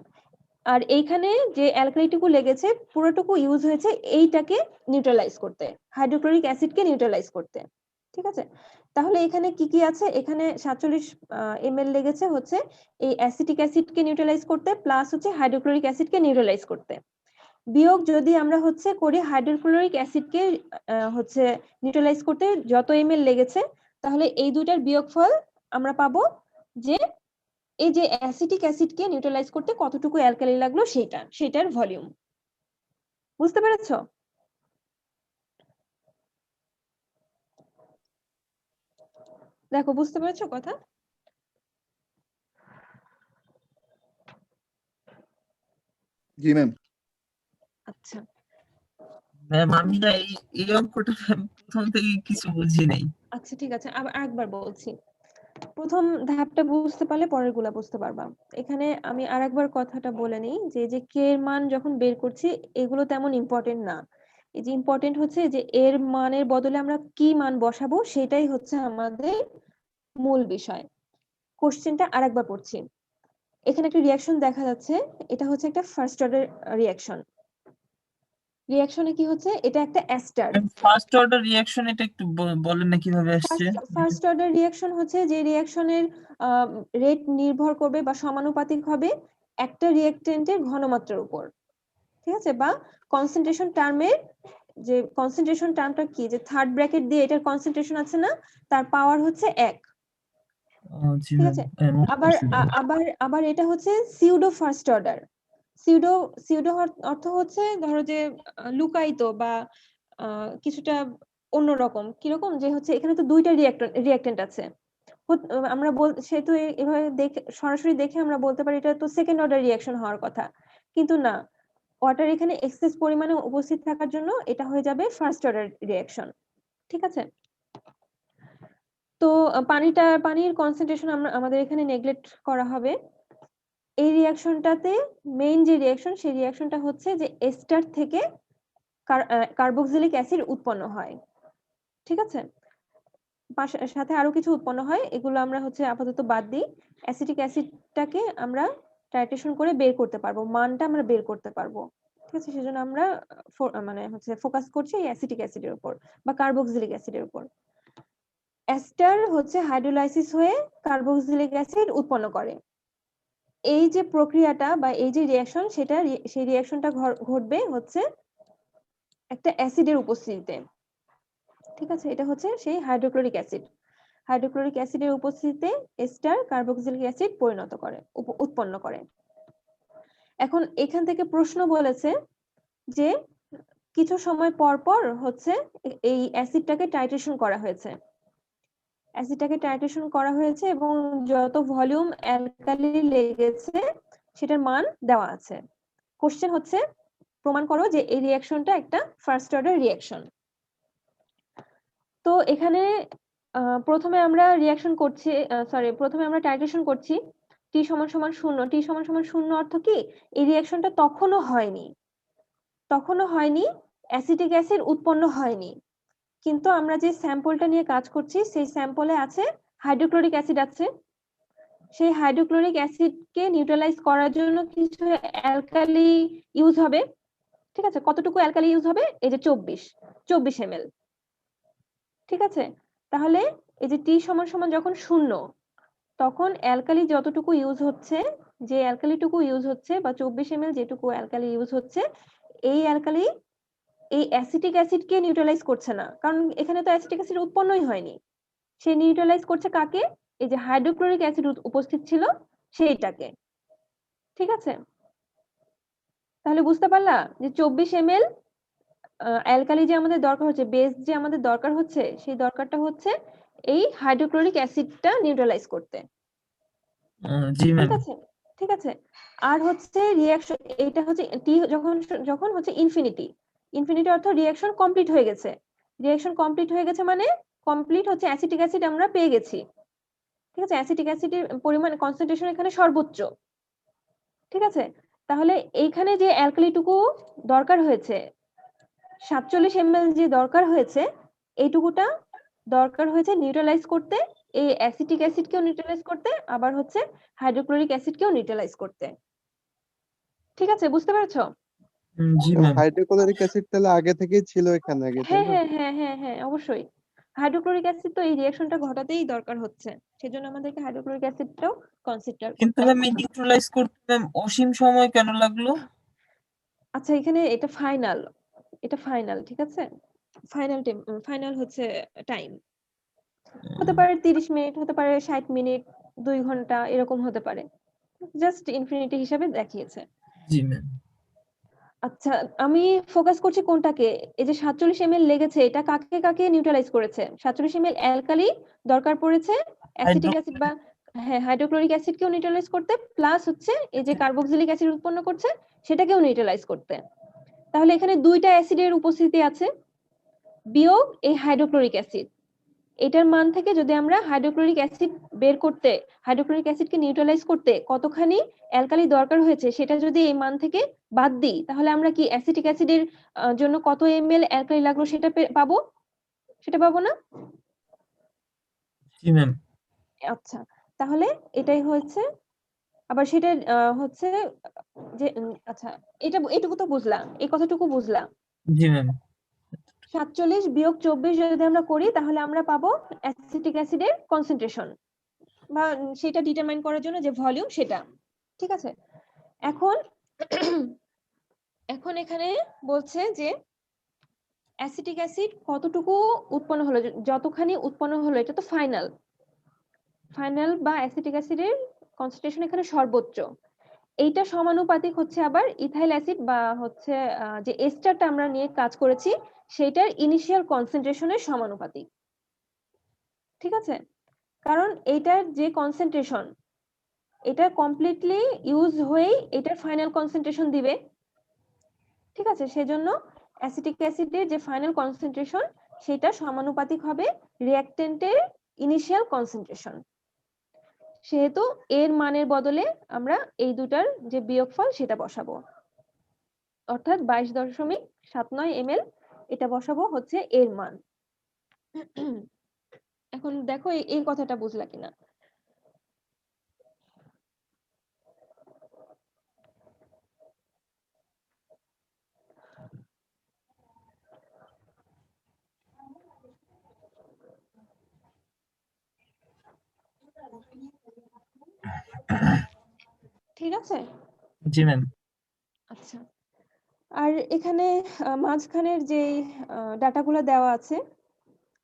আর এইখানে যে অ্যালকালিটুকু লেগেছে পুরোটুকু ইউজ হয়েছে এইটাকে নিউট্রালাইজ করতে, হাইড্রোক্লোরিক অ্যাসিডকে নিউট্রালাইজ করতে। ঠিক আছে, তাহলে এখানে কি কি আছে? এখানে 47 ml লেগেছে হচ্ছে এই অ্যাসিটিক অ্যাসিডকে নিউট্রালাইজ করতে, প্লাস হচ্ছে হাইড্রোক্লোরিক অ্যাসিডকে নিউট্রালাইজ করতে। বিয়োগ যদি আমরা হচ্ছে করি হাইড্রোক্লোরিক অ্যাসিডকে হচ্ছে নিউট্রালাইজ করতে যত ml লেগেছে, তাহলে এই দুটার বিয়োগফল আমরা পাবো যে এই যে অ্যাসিটিক অ্যাসিডকে নিউট্রালাইজ করতে কতটুকু অ্যালকালি লাগলো সেটার ভলিউম। বুঝতে পেরেছো? দেখো, বুঝতে পেরেছো কথা? জি ম্যাম। আচ্ছা, ম্যাম আমি না এই অঙ্কটা প্রথম থেকে কিছু বুঝি নাই। আচ্ছা ঠিক আছে, আবার আরেকবার বলছি। প্রথম ধাপটা বুঝতে পারলে পরের গুলা বুঝতে পারবা। এখানে আমি আরেকবার কথাটা বলে নিই যে কে এর মান যখন বের করছি এগুলো তেমন ইম্পর্টেন্ট না। এই যে ইম্পর্টেন্ট হচ্ছে যে এর মানের বদলে আমরা কি মান বসাবো সেটাই হচ্ছে আমাদের মূল বিষয়। কোশ্চেনটা আরেকবার পড়ছি। এখানে একটা রিয়াকশন দেখা যাচ্ছে, এটা হচ্ছে একটা ফার্স্ট অর্ডার রিয়াকশন। রিয়াকশনে কি হচ্ছে? এটা একটা অ্যাস্টার। ফার্স্ট অর্ডার রিঅ্যাকশন এটা একটু বলেন না কিভাবে আসছে? ফার্স্ট অর্ডার রিয়াকশন হচ্ছে যে রিয়াকশনের রেট নির্ভর করবে বা সমানুপাতিক হবে একটা রিয়েক্টেন্টের ঘনমাত্রার উপর। ঠিক আছে, বা কনসেন্ট্রেশন টার্মের যে কনসেন্ট্রেশন টার্মটা কি, যে থার্ড ব্র্যাকেট দিয়ে এটার কনসেন্ট্রেশন আছে না, তার পাওয়ার হচ্ছে 1। ঠিক আছে, আবার এটা হচ্ছে সিউডো ফার্স্ট অর্ডার। সিউডো অর্থ হচ্ছে ধরো যে লুকায়িত বা কিছুটা অন্যরকম। কিরকম? যে হচ্ছে এখানে তো দুইটা রিঅ্যাক্টেন্ট আছে, আমরা সেহেতু এভাবে দেখে সরাসরি দেখে আমরা বলতে পারি এটা তো সেকেন্ড অর্ডার রিঅ্যাকশন হওয়ার কথা, কিন্তু না, ওয়াটার এখানে এক্সেস পরিমাণে উপস্থিত থাকার জন্য এটা হয়ে যাবে ফার্স্ট অর্ডার রিঅ্যাকশন। ঠিক আছে, তো পানির কনসেন্ট্রেশন আমাদের এখানে নেগলেক্ট করা হবে। এই রিঅ্যাকশনটাতে মেইন যে রিঅ্যাকশন সেই রিঅ্যাকশনটা হচ্ছে যে এস্টার থেকে কার্বক্সিলিক অ্যাসিড উৎপন্ন হয়। ঠিক আছে, সাথে আরো কিছু উৎপন্ন হয়, এগুলো আমরা হচ্ছে আপাতত বাদ দিই। অ্যাসিটিক অ্যাসিডটাকে আমরা টাইট্রেশন করে বের করতে পারবো, মানটা আমরা বের করতে পারবো। ঠিক আছে, সেজন্য আমরা মানে হচ্ছে ফোকাস করছি এই অ্যাসিটিক অ্যাসিডের উপর বা কার্বক্সিলিক অ্যাসিডের উপর। এস্টার হচ্ছে হাইড্রোলাইসিস হয়ে কার্বক্সিলিক অ্যাসিড উৎপন্ন করে। এই যে প্রক্রিয়াটা বা এই যে রিঅ্যাকশন সেই রিঅ্যাকশনটা ঘটবে হচ্ছে একটা অ্যাসিডের উপস্থিতিতে। ঠিক আছে, এটা হচ্ছে সেই হাইড্রোক্লোরিক অ্যাসিড। হাইড্রোক্লোরিক অ্যাসিডের উপস্থিতিতে এস্টার কার্বক্সিলিক অ্যাসিড উৎপন্ন করে। এখন এখান থেকে প্রশ্ন বলেছে যে কিছু সময় পর পর হচ্ছে এই অ্যাসিডটাকে টাইট্রেশন করা হয়েছে। এবং যত ভলিউম অ্যালকালি লেগেছে সেটার মান দেওয়া আছে। কোশ্চেন হচ্ছে প্রমাণ করো যে এই রিঅ্যাকশনটা একটা ফার্স্ট অর্ডার রিঅ্যাকশন। তো এখানে প্রথমে আমরা টাইট্রেশন করছি, টি সমান সমান 0, টি সমান সমান 0 অর্থ কি এই রিঅ্যাকশনটা তখনও হয়নি, অ্যাসিটিক অ্যাসিড উৎপন্ন হয়নি, কিন্তু আমরা যে স্যাম্পলটা নিয়ে কাজ করছি সেই স্যাম্পলে আছে হাইড্রোক্লোরিক অ্যাসিড আছে। সেই হাইড্রোক্লোরিক অ্যাসিডকে নিউট্রালাইজ করার জন্য কিছু অ্যালকালি ইউজ হবে। ঠিক আছে, কতটুকু অ্যালকালি ইউজ হবে? এই যে 24 ml। ঠিক আছে, তাহলে এই যে টি সমান সমান যখন 0, তখন অ্যালকালি যতটুকু ইউজ হচ্ছে, যে অ্যালকালিটুকু ইউজ হচ্ছে বা 24 ml যেটুকু অ্যালকালি ইউজ হচ্ছে, এই অ্যালকালি এই অ্যাসিটিক অ্যাসিডকে নিউট্রালাইজ করছে না, কারণ এখানে তো অ্যাসিটিক অ্যাসিড উৎপন্নই হয়নি। সে নিউট্রালাইজ করছে কাকে? এই যে হাইড্রোক্লোরিক অ্যাসিড উপস্থিত ছিল সেইটাকে। ঠিক আছে, তাহলে বুঝতে পারলা যে 24 ml অ্যালকালি যে আমাদের দরকার হচ্ছে, বেস যে আমাদের দরকার হচ্ছে, সেই দরকারটা হচ্ছে এই হাইড্রোক্লোরিক অ্যাসিডটা নিউট্রালাইজ করতে। জি ম্যাম। ঠিক আছে, ঠিক আছে। আর হচ্ছে রিঅ্যাকশন, এটা হচ্ছে টি যখন হচ্ছে ইনফিনিটি অর্থ রিঅ্যাকশন কমপ্লিট হয়ে গেছে। রিঅ্যাকশন কমপ্লিট হয়ে গেছে মানে কমপ্লিট হচ্ছে অ্যাসিটিক অ্যাসিড আমরা পেয়ে গেছি। ঠিক আছে, অ্যাসিটিক অ্যাসিডের পরিমাণ কনসেন্ট্রেশন এখানে সর্বোচ্চ। ঠিক আছে, তাহলে এইখানে যে অ্যালকালিটুকু দরকার হয়েছে 47 ml যে দরকার হয়েছে, এইটুকুটা দরকার হয়েছে নিউট্রালাইজ করতে, এই অ্যাসিটিক অ্যাসিডকেও নিউট্রালাইজ করতে, আবার হচ্ছে হাইড্রোক্লোরিক অ্যাসিডকেও নিউট্রালাইজ করতে। ঠিক আছে, বুঝতে পেরেছো? জি ম্যাম। হাইড্রোক্লোরিক অ্যাসিড তাহলে আগে থেকেই ছিল এখানে আগে, তাই হ্যাঁ না? হ্যাঁ হ্যাঁ হ্যাঁ হ্যাঁ, অবশ্যই। হাইড্রোক্লোরিক অ্যাসিড তো এই রিঅ্যাকশনটা ঘটাতেই দরকার হচ্ছে, সেজন্য আমাদেরকে হাইড্রোক্লোরিক অ্যাসিডটাও কনসিডার কিন্তু করতে ম্যাম হবে। নিউট্রালাইজ করতে ম্যাম অসীম সময় কেন লাগলো? আচ্ছা, এখানে এটা ফাইনাল, ঠিক আছে, ফাইনাল হচ্ছে টাইম। হতে পারে 30 মিনিট, হতে পারে 60 মিনিট, 2 ঘন্টা, এরকম হতে পারে। জাস্ট ইনফিনিটি হিসাবে দেখিয়েছে। জি ম্যাম। আচ্ছা, আমি ফোকাস করছি কোনটাকে? এই যে 47 ml লেগেছে, এটা কাকে কাকে নিউট্রালাইজ করেছে? 47 ml অ্যালকালি দরকার পড়েছে অ্যাসিটিক অ্যাসিড বা হ্যাঁ হাইড্রোক্লোরিক অ্যাসিডকেও নিউট্রালাইজ করতে, প্লাস হচ্ছে এই যে কার্বক্সিলিক অ্যাসিড উৎপন্ন করছে সেটাকেও নিউট্রালাইজ করতে। তাহলে এখানে দুইটা অ্যাসিডের উপস্থিতি আছে বিয়োগ এই হাইড্রোক্লোরিক অ্যাসিড। এটার মান থেকে যদি আমরা হাইড্রোক্লোরিক অ্যাসিড বের করতে, হাইড্রোক্লোরিক অ্যাসিডকে নিউট্রালাইজ করতে কতখানি অ্যালকালি দরকার হয়েছে সেটা যদি এই মান থেকে বাদ দিই, তাহলে আমরা কি অ্যাসিটিক অ্যাসিডের জন্য কত ml অ্যালকালি লাগলো সেটা পাবো না? জি ম্যাম। আচ্ছা, তাহলে এটাই হচ্ছে, আবার সেটা হচ্ছে যে আচ্ছা, এটুকু তো বুঝলাম, এই কথাটুকু বুঝলাম। জি ম্যাম। 47 বিয়োগ 24 যদি আমরা করি তাহলে আমরা পাবো অ্যাসিটিক অ্যাসিডের কনসেন্ট্রেশন, বা সেটা ডিটারমাইন করার জন্য যে ভলিউম সেটা। ঠিক আছে, এখন এখানে বলছে যে অ্যাসিটিক অ্যাসিড কতটুকু উৎপন্ন হলো, যতখানি উৎপন্ন হলো, এটা তো ফাইনাল বা অ্যাসিটিক অ্যাসিডের কনসেন্ট্রেশন এখানে সর্বোচ্চ। এইটা সমানুপাতিক হচ্ছে আবার ইথাইল অ্যাসিড বা হচ্ছে যে এস্টারটা আমরা নিয়ে কাজ করেছি সেটার ইনিশিয়াল কনসেন্ট্রেশনের সমানুপাতিক। ঠিক আছে, কারণ এইটার যে কনসেন্ট্রেশন, এটা কমপ্লিটলি ইউজ হয়ে এটার ফাইনাল কনসেন্ট্রেশন দিবে। ঠিক আছে, সেজন্য অ্যাসিটিক অ্যাসিডের যে ফাইনাল কনসেন্ট্রেশন সেটা সমানুপাতিক হবে রিঅ্যাকটেন্টের ইনিশিয়াল কনসেন্ট্রেশন। সেহেতু এর মানের বদলে আমরা এই দুটার যে বিয়োগফল সেটা বসাবো, অর্থাৎ 22.79 ml এটা বসাবো হচ্ছে এর মান। এখন দেখো এই কথাটা বুঝলা কিনা? ঠিক আছে, জি ম্যাম। আচ্ছা। আর এখানে মাঝখানের যে ডাটাগুলো দেওয়া আছে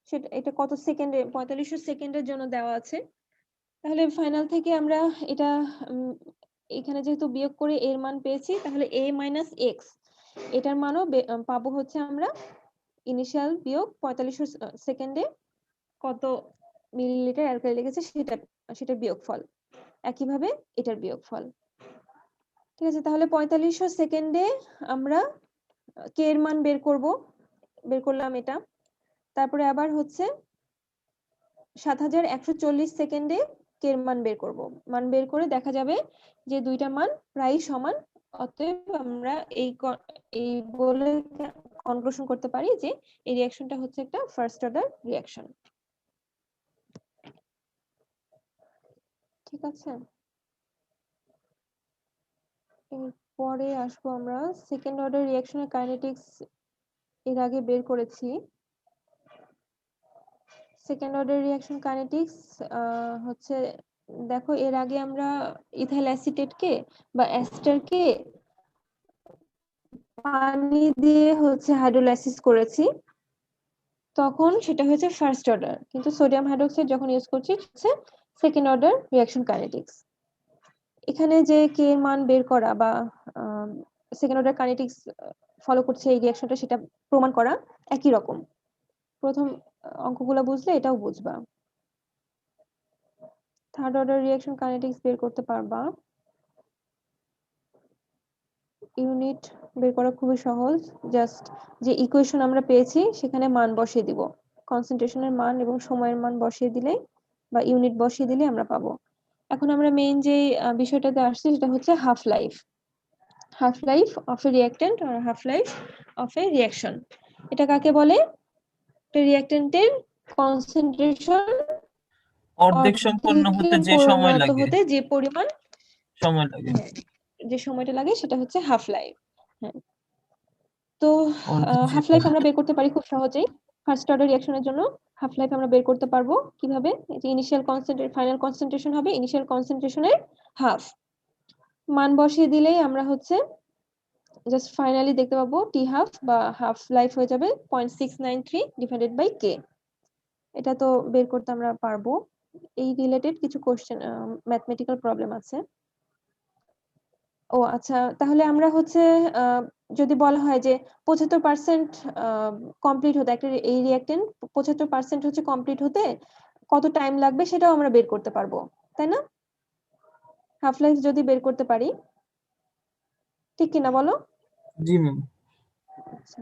সেটা, এটা কত সেকেন্ডে, 4500 সেকেন্ডের জন্য দেওয়া আছে। তাহলে ফাইনাল থেকে আমরা এটা এখানে যেহেতু বিয়োগ করে এর মান পেয়েছি, তাহলে a - x এটার মানও পাবো হচ্ছে আমরা ইনিশিয়াল বিয়োগ 4500 সেকেন্ডে কত মিলিলিটার অ্যালকালি লেগেছে সেটার বিয়োগফল, একইভাবে এটার বিয়োগফল। ঠিক আছে, তাহলে 4500 সেকেন্ডে আমরা কে এর মান বের করলাম এটা। তারপরে আবার হচ্ছে 7140 সেকেন্ডে কে এর মান বের করব। মান বের করে দেখা যাবে যে দুইটা মান প্রায় সমান, অতএব আমরা এই বলে কনক্লুশন করতে পারি যে এই রিঅ্যাকশনটা হচ্ছে একটা ফার্স্ট অর্ডার রিঅ্যাকশন। ঠিক আছে, এরপরে আসবো আমরা সেকেন্ড অর্ডার রিঅ্যাকশনের কাইনেটিক্স এর আগে বের করেছি। সেকেন্ড অর্ডার রিঅ্যাকশন কাইনেটিক্স হচ্ছে, দেখো এর আগে আমরা ইথাইল অ্যাসিটেটকে বা অ্যাস্টারকে পানি দিয়ে হচ্ছে হাইড্রোলাইসিস করেছি, তখন সেটা হয়েছে ফার্স্ট অর্ডার, কিন্তু সোডিয়াম হাইড্রোক্সাইড যখন ইউজ করছি হচ্ছে সেকেন্ড অর্ডার রিঅ্যাকশন কাইনেটিক্স। এখানে যে কে এর মান বের করা বা সেকেন্ড অর্ডার কাইনেটিক্স ফলো করছে এই রিঅ্যাকশনটা, সেটা প্রমাণ করা একই রকম। প্রথম অঙ্কগুলো বুঝলে এটাও বুঝবা। থার্ড অর্ডার রিঅ্যাকশন কাইনেটিক্স বের করতে পারবা। ইউনিট বের করা খুবই সহজ, জাস্ট যে ইকুয়েশন আমরা পেয়েছি সেখানে মান বসিয়ে দিব, কনসেন্ট্রেশনের মান এবং সময়ের মান বসিয়ে দিলে বা ইউনিট বসিয়ে দিলে আমরা পাবো। এখন আমরা মেইন যে বিষয়টাতে আসছি সেটা হচ্ছে half life. Half life of a reactant আর half life of a reaction. এটা কাকে বলে? একটা রিঅ্যাক্টেন্টের কনসেন্ট্রেশন অর্ধেক সম্পন্ন হতে যে সময় পরিণত লাগে, হতে যে পরিমাণ সময় লাগে, যে সময়টা লাগে সেটা হচ্ছে হাফ লাইফ। হ্যাঁ, তো অর্ধেক হাফ লাইফ আমরা বের করতে পারি খুব সহজেই। ফার্স্ট অর্ডার রিঅ্যাকশনের জন্য হাফ লাইফ আমরা বের করতে পারবো কিভাবে? যে ইনিশিয়াল কনসেন্ট্রেশন ফাইনাল কনসেন্ট্রেশন হবে ইনিশিয়াল কনসেন্ট্রেশনের হাফ, মান বসিয়ে দিলেই আমরা হচ্ছে জাস্ট ফাইনালি দেখতে পাবো টি হাফ বা হাফ লাইফ হয়ে যাবে 0.693 ডিভাইডেড বাই কে। এটা তো বের করতে আমরা পারবো। এই রিলেটেড কিছু কোশ্চেন ম্যাথমেটিক্যাল প্রবলেম আছে। ও আচ্ছা, তাহলে আমরা হচ্ছে যদি বলা হয় যে 75% কমপ্লিট হতে, একটা এই রিঅ্যাক্টেন্ট 75% হচ্ছে কমপ্লিট হতে কত টাইম লাগবে সেটাও আমরা বের করতে পারবো, তাই না? হাফ লাইফ যদি বের করতে পারি, ঠিক কিনা বলো? জি ম্যাম। আচ্ছা,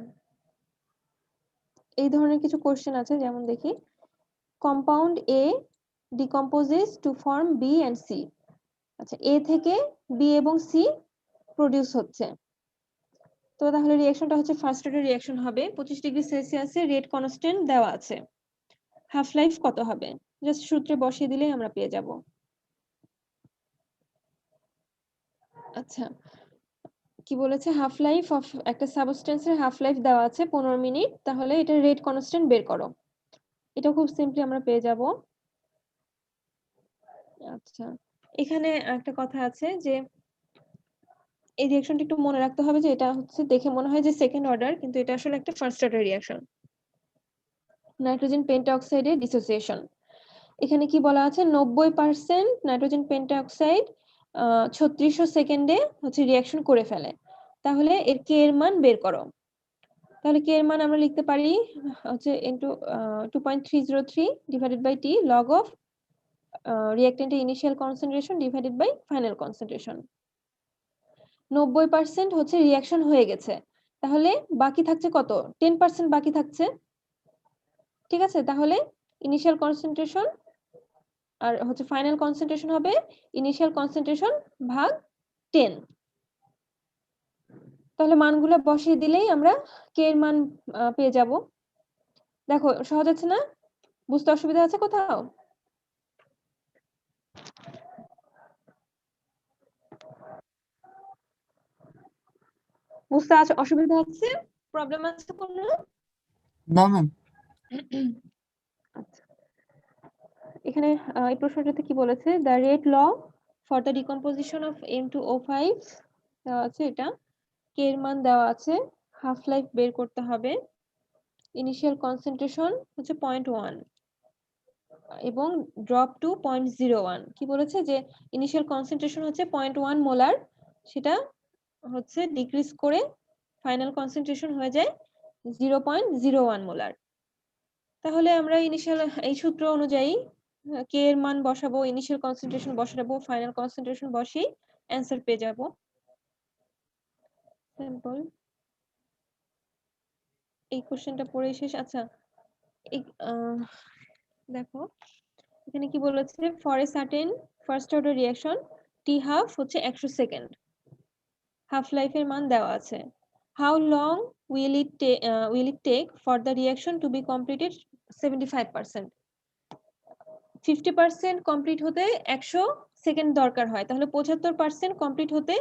এই ধরনের কিছু কোশ্চেন আছে, যেমন দেখি compound A decomposes to form B and C. আচ্ছা, এ থেকে বি এবং সি প্রডিউস হচ্ছে, তো তাহলে রিঅ্যাকশনটা হচ্ছে ফার্স্ট অর্ডার রিঅ্যাকশন হবে। 25 ডিগ্রি সেলসিয়াসে রেট কনস্ট্যান্ট দেওয়া আছে, হাফ লাইফ কত হবে? জাস্ট সূত্রে বসিয়ে দিলেই আমরা পেয়ে যাব। আচ্ছা, কি বলেছে? হাফ লাইফ অফ একটা সাবস্টেন্সের হাফ লাইফ দেওয়া আছে 15 মিনিট, তাহলে এটা রেট কনস্ট্যান্ট বের করো। এটা খুব সিম্পলি আমরা পেয়ে যাব। আচ্ছা, এখানে একটা কথা আছে যে এই রিঅ্যাকশনটা একটু মনে রাখতে হবে যে এটা হচ্ছে দেখে মনে হয় যে সেকেন্ড অর্ডার, কিন্তু এটা আসলে একটা ফার্স্ট অর্ডার রিঅ্যাকশন। নাইট্রোজেন পেন্টাঅক্সাইডের ডিসোসিয়েশন। এখানে কি বলা আছে? 90% নাইট্রোজেন পেন্টাঅক্সাইড 3600 সেকেন্ডে হচ্ছে রিঅ্যাকশন করে ফেলে। তাহলে এর কে এর মান বের করো। তাহলে কে এর মান আমরা লিখতে পারি হচ্ছে into 2.303 divided by T log of রিঅ্যাক্টেন্টের initial concentration divided by final concentration. 90% হচ্ছে রিঅ্যাকশন হয়ে গেছে, তাহলে বাকি থাকছে কত? 10% বাকি থাকছে। ঠিক আছে, তাহলে ইনিশিয়াল কনসেন্ট্রেশন আর হচ্ছে ফাইনাল কনসেন্ট্রেশন হবে ইনিশিয়াল কনসেন্ট্রেশন ভাগ 10। তাহলে মানগুলো বসিয়ে দিলেই আমরা কে এর মান পেয়ে যাব। দেখো সহজ আছে না? বুঝতে অসুবিধা আছে কোথাও? বুঝতে অসুবিধা আছে? প্রবলেম আছে কোনো? না ম্যাম। আচ্ছা, এখানে এই প্রশ্নটাতে কি বলেছে? The rate law for the decomposition of M2O5 দেওয়া আছে, এটা কে এর মান দেওয়া আছে, হাফ লাইফ বের করতে হবে, ইনিশিয়াল কনসেন্ট্রেশন হচ্ছে 0.1 এবং ড্রপ টু 0.01। কি বলেছে? যে ইনিশিয়াল কনসেন্ট্রেশন হচ্ছে 0.1 মোলার, সেটা হচ্ছে ডিক্রিজ করে ফাইনাল কনসেন্ট্রেশন হয়ে যায় 0.01 মোলার। তাহলে আমরা ইনিশিয়াল এই সূত্র অনুযায়ী কে এর মান বসাবো, ইনিশিয়াল কনসেন্ট্রেশন বসাবো, ফাইনাল কনসেন্ট্রেশন বসিয়ে অ্যান্সার পেয়ে যাব। সিম্পল। এই কোশ্চেনটা পড়ে শেষ। আচ্ছা, দেখো এখানে কি বলেছে, for a certain first order reaction t half হচ্ছে 100 সেকেন্ড, হাফ লাইফের মান দেওয়া আছে। How long will it take for the reaction to be completed 75%। 50% complete হতে 100 সেকেন্ড দরকার হয়, তাহলে 75% কমপ্লিট হতে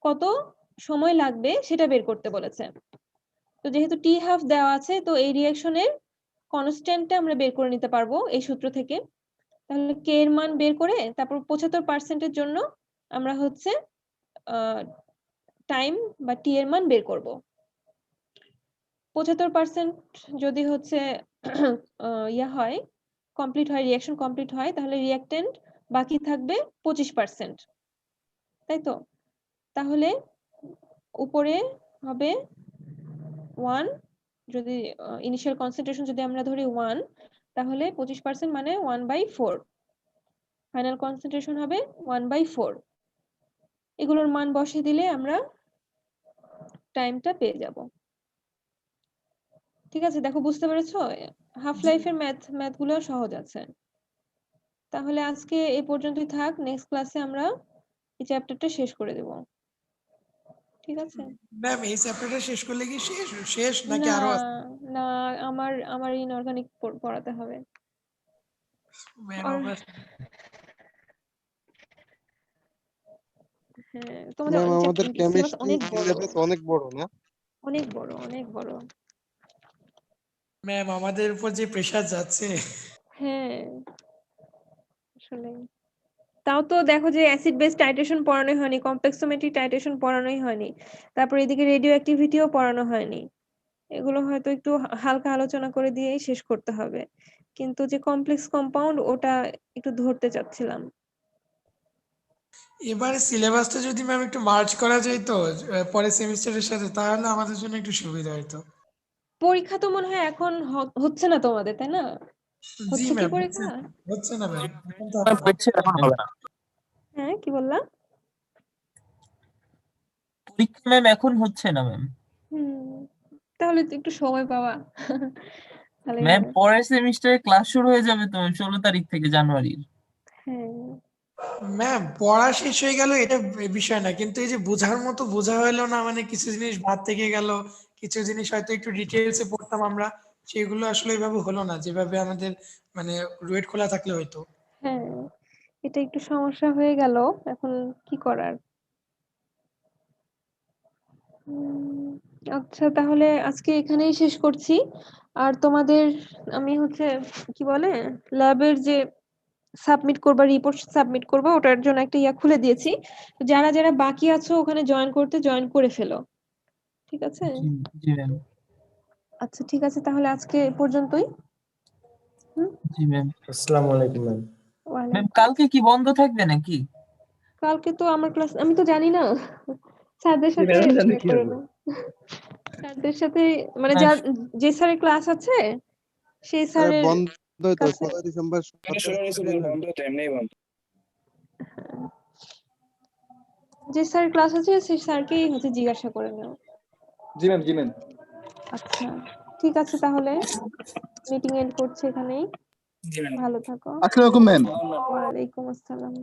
কত সময় লাগবে সেটা বের করতে বলেছে। তো যেহেতু টি হাফ দেওয়া আছে, তো এই রিঅ্যাকশনের কনস্ট্যান্টটা আমরা বের করে নিতে পারবো এই সূত্র থেকে। তাহলে কে এর মান বের করে তারপর 75%-এর জন্য আমরা হচ্ছে টাইম বা টি এর মান বের করব। 75% যদি হচ্ছে ইয়া হয়, কমপ্লিট হয়, রিঅ্যাকশন কমপ্লিট হয়, তাহলে রিঅ্যাকট্যান্ট বাকি থাকবে 25%, তাই তো? তাহলে উপরে হবে 1, যদি ইনিশিয়াল কনসেন্ট্রেশন যদি আমরা ধরি 1, তাহলে 25% মানে 1/4, ফাইনাল কনসেন্ট্রেশন হবে 1/4। এগুলোর মান বসিয়ে দিলে আমরা টাইমটা পেয়ে যাব। ঠিক আছে, দেখো বুঝতে পেরেছো? হাফ লাইফের ম্যাথগুলো সহজ আছে। তাহলে আজকে এই পর্যন্তই থাক, নেক্সট ক্লাসে আমরা এই চ্যাপ্টারটা শেষ করে দেব। ঠিক আছে? ম্যাম এই চ্যাপ্টারটা শেষ করলে কি শেষ নাকি না আরো আছে? না, আমার ইনঅর্গানিক পড়াতে হবে। ম্যাম আর আমরা হ্যাঁ, তোমাদের ম্যাম আমাদের সিলেবাস কেমিস্ট্রি অনেক বড়, সিলেবাস অনেক বড় না? অনেক বড়, অনেক বড়। ম্যাম আমাদের উপর যে প্রেসার যাচ্ছে। হ্যাঁ আসলে, তাও তো দেখো যে অ্যাসিড বেস টাইট্রেশন পড়ানোই হয়নি, কমপ্লেক্সোমেট্রি টাইট্রেশন পড়ানোই হয়নি, তারপর এদিকে রেডিও অ্যাক্টিভিটিও পড়ানো হয়নি। এগুলো হয়তো একটু হালকা আলোচনা করে দিয়েই শেষ করতে হবে, কিন্তু যে কমপ্লেক্স কম্পাউন্ড ওটা একটু ধরতে চাচ্ছিলাম। এবারে সিলেবাসটা যদি ম্যাম একটু মার্চ করা যায় তো পরের সেমিস্টারের সাথে, তাহলে আমাদের জন্য একটু সুবিধা হতো। পরীক্ষা তো মনে হয় এখন হচ্ছে না তোমাদের, তাই না? জি হচ্ছে কি ম্যাম পরীক্ষা? হচ্ছে না ম্যাম, এখন তো ম্যাম হচ্ছে এখন হবে না। হ্যাঁ, কি বললা? পরীক্ষা ম্যাম এখন হচ্ছে না ম্যাম। তাহলে তো একটু সময় পাওয়া তাহলে ম্যাম হয়। পরের সেমিস্টারে ক্লাস শুরু হয়ে যাবে তো 16 তারিখ থেকে জানুয়ারির। হ্যাঁ ম্যাম পড়া শেষ হয়ে গেল এটা বিষয় না, কিন্তু এই যে বোঝার মতো বোঝা হলো না, মানে কিছু জিনিস বাদ থেকে গেল, কিছু জিনিস হয়তো একটু ডিটেলসে পড়তাম আমরা, সেগুলো আসলে এইভাবে হলো না যেভাবে আমাদের মানে রুয়েট খোলা থাকলে হয়তো। হ্যাঁ, এটা একটু সমস্যা হয়ে গেল, এখন কি করার। আচ্ছা, তাহলে আজকে এখানেই শেষ করছি। আর তোমাদের আমি হচ্ছে কি বলে ল্যাবের যে সাবমিট করবা, রিপোর্ট সাবমিট করবা, ওটার জন্য একটা ইয়া খুলে দিয়েছি। যারা যারা বাকি আছো ওখানে জয়েন করে ফেলো, ঠিক আছে? জি জি ম্যাম। আচ্ছা ঠিক আছে, তাহলে আজকে এ পর্যন্তই। জি ম্যাম। আসসালামু আলাইকুম ম্যাম। ম্যাম কালকে কি বন্ধ থাকবে নাকি? কালকে তো আমার ক্লাস, আমি তো জানি না, স্যারদের সাথে ইয়ে করে নাও। স্যারদের সাথে মানে যে স্যারের ক্লাস আছে সেই আরে স্যারের বন্ধ তো কাছে 16 ডিসেম্বর 16 ডিসেম্বর বন্ধ তো এমনিই বন্ধ। যে স্যারের ক্লাস আছে সেই স্যারকেই হচ্ছে জিজ্ঞাসা করে নাও। জি ম্যাম জি ম্যাম। আচ্ছা ঠিক আছে, তাহলে মিটিং এন্ড করছি এখানেই। জি ম্যাম। ভালো থাকো। আসসালামু আলাইকুম ম্যাম। ওয়ালাইকুম আসসালাম।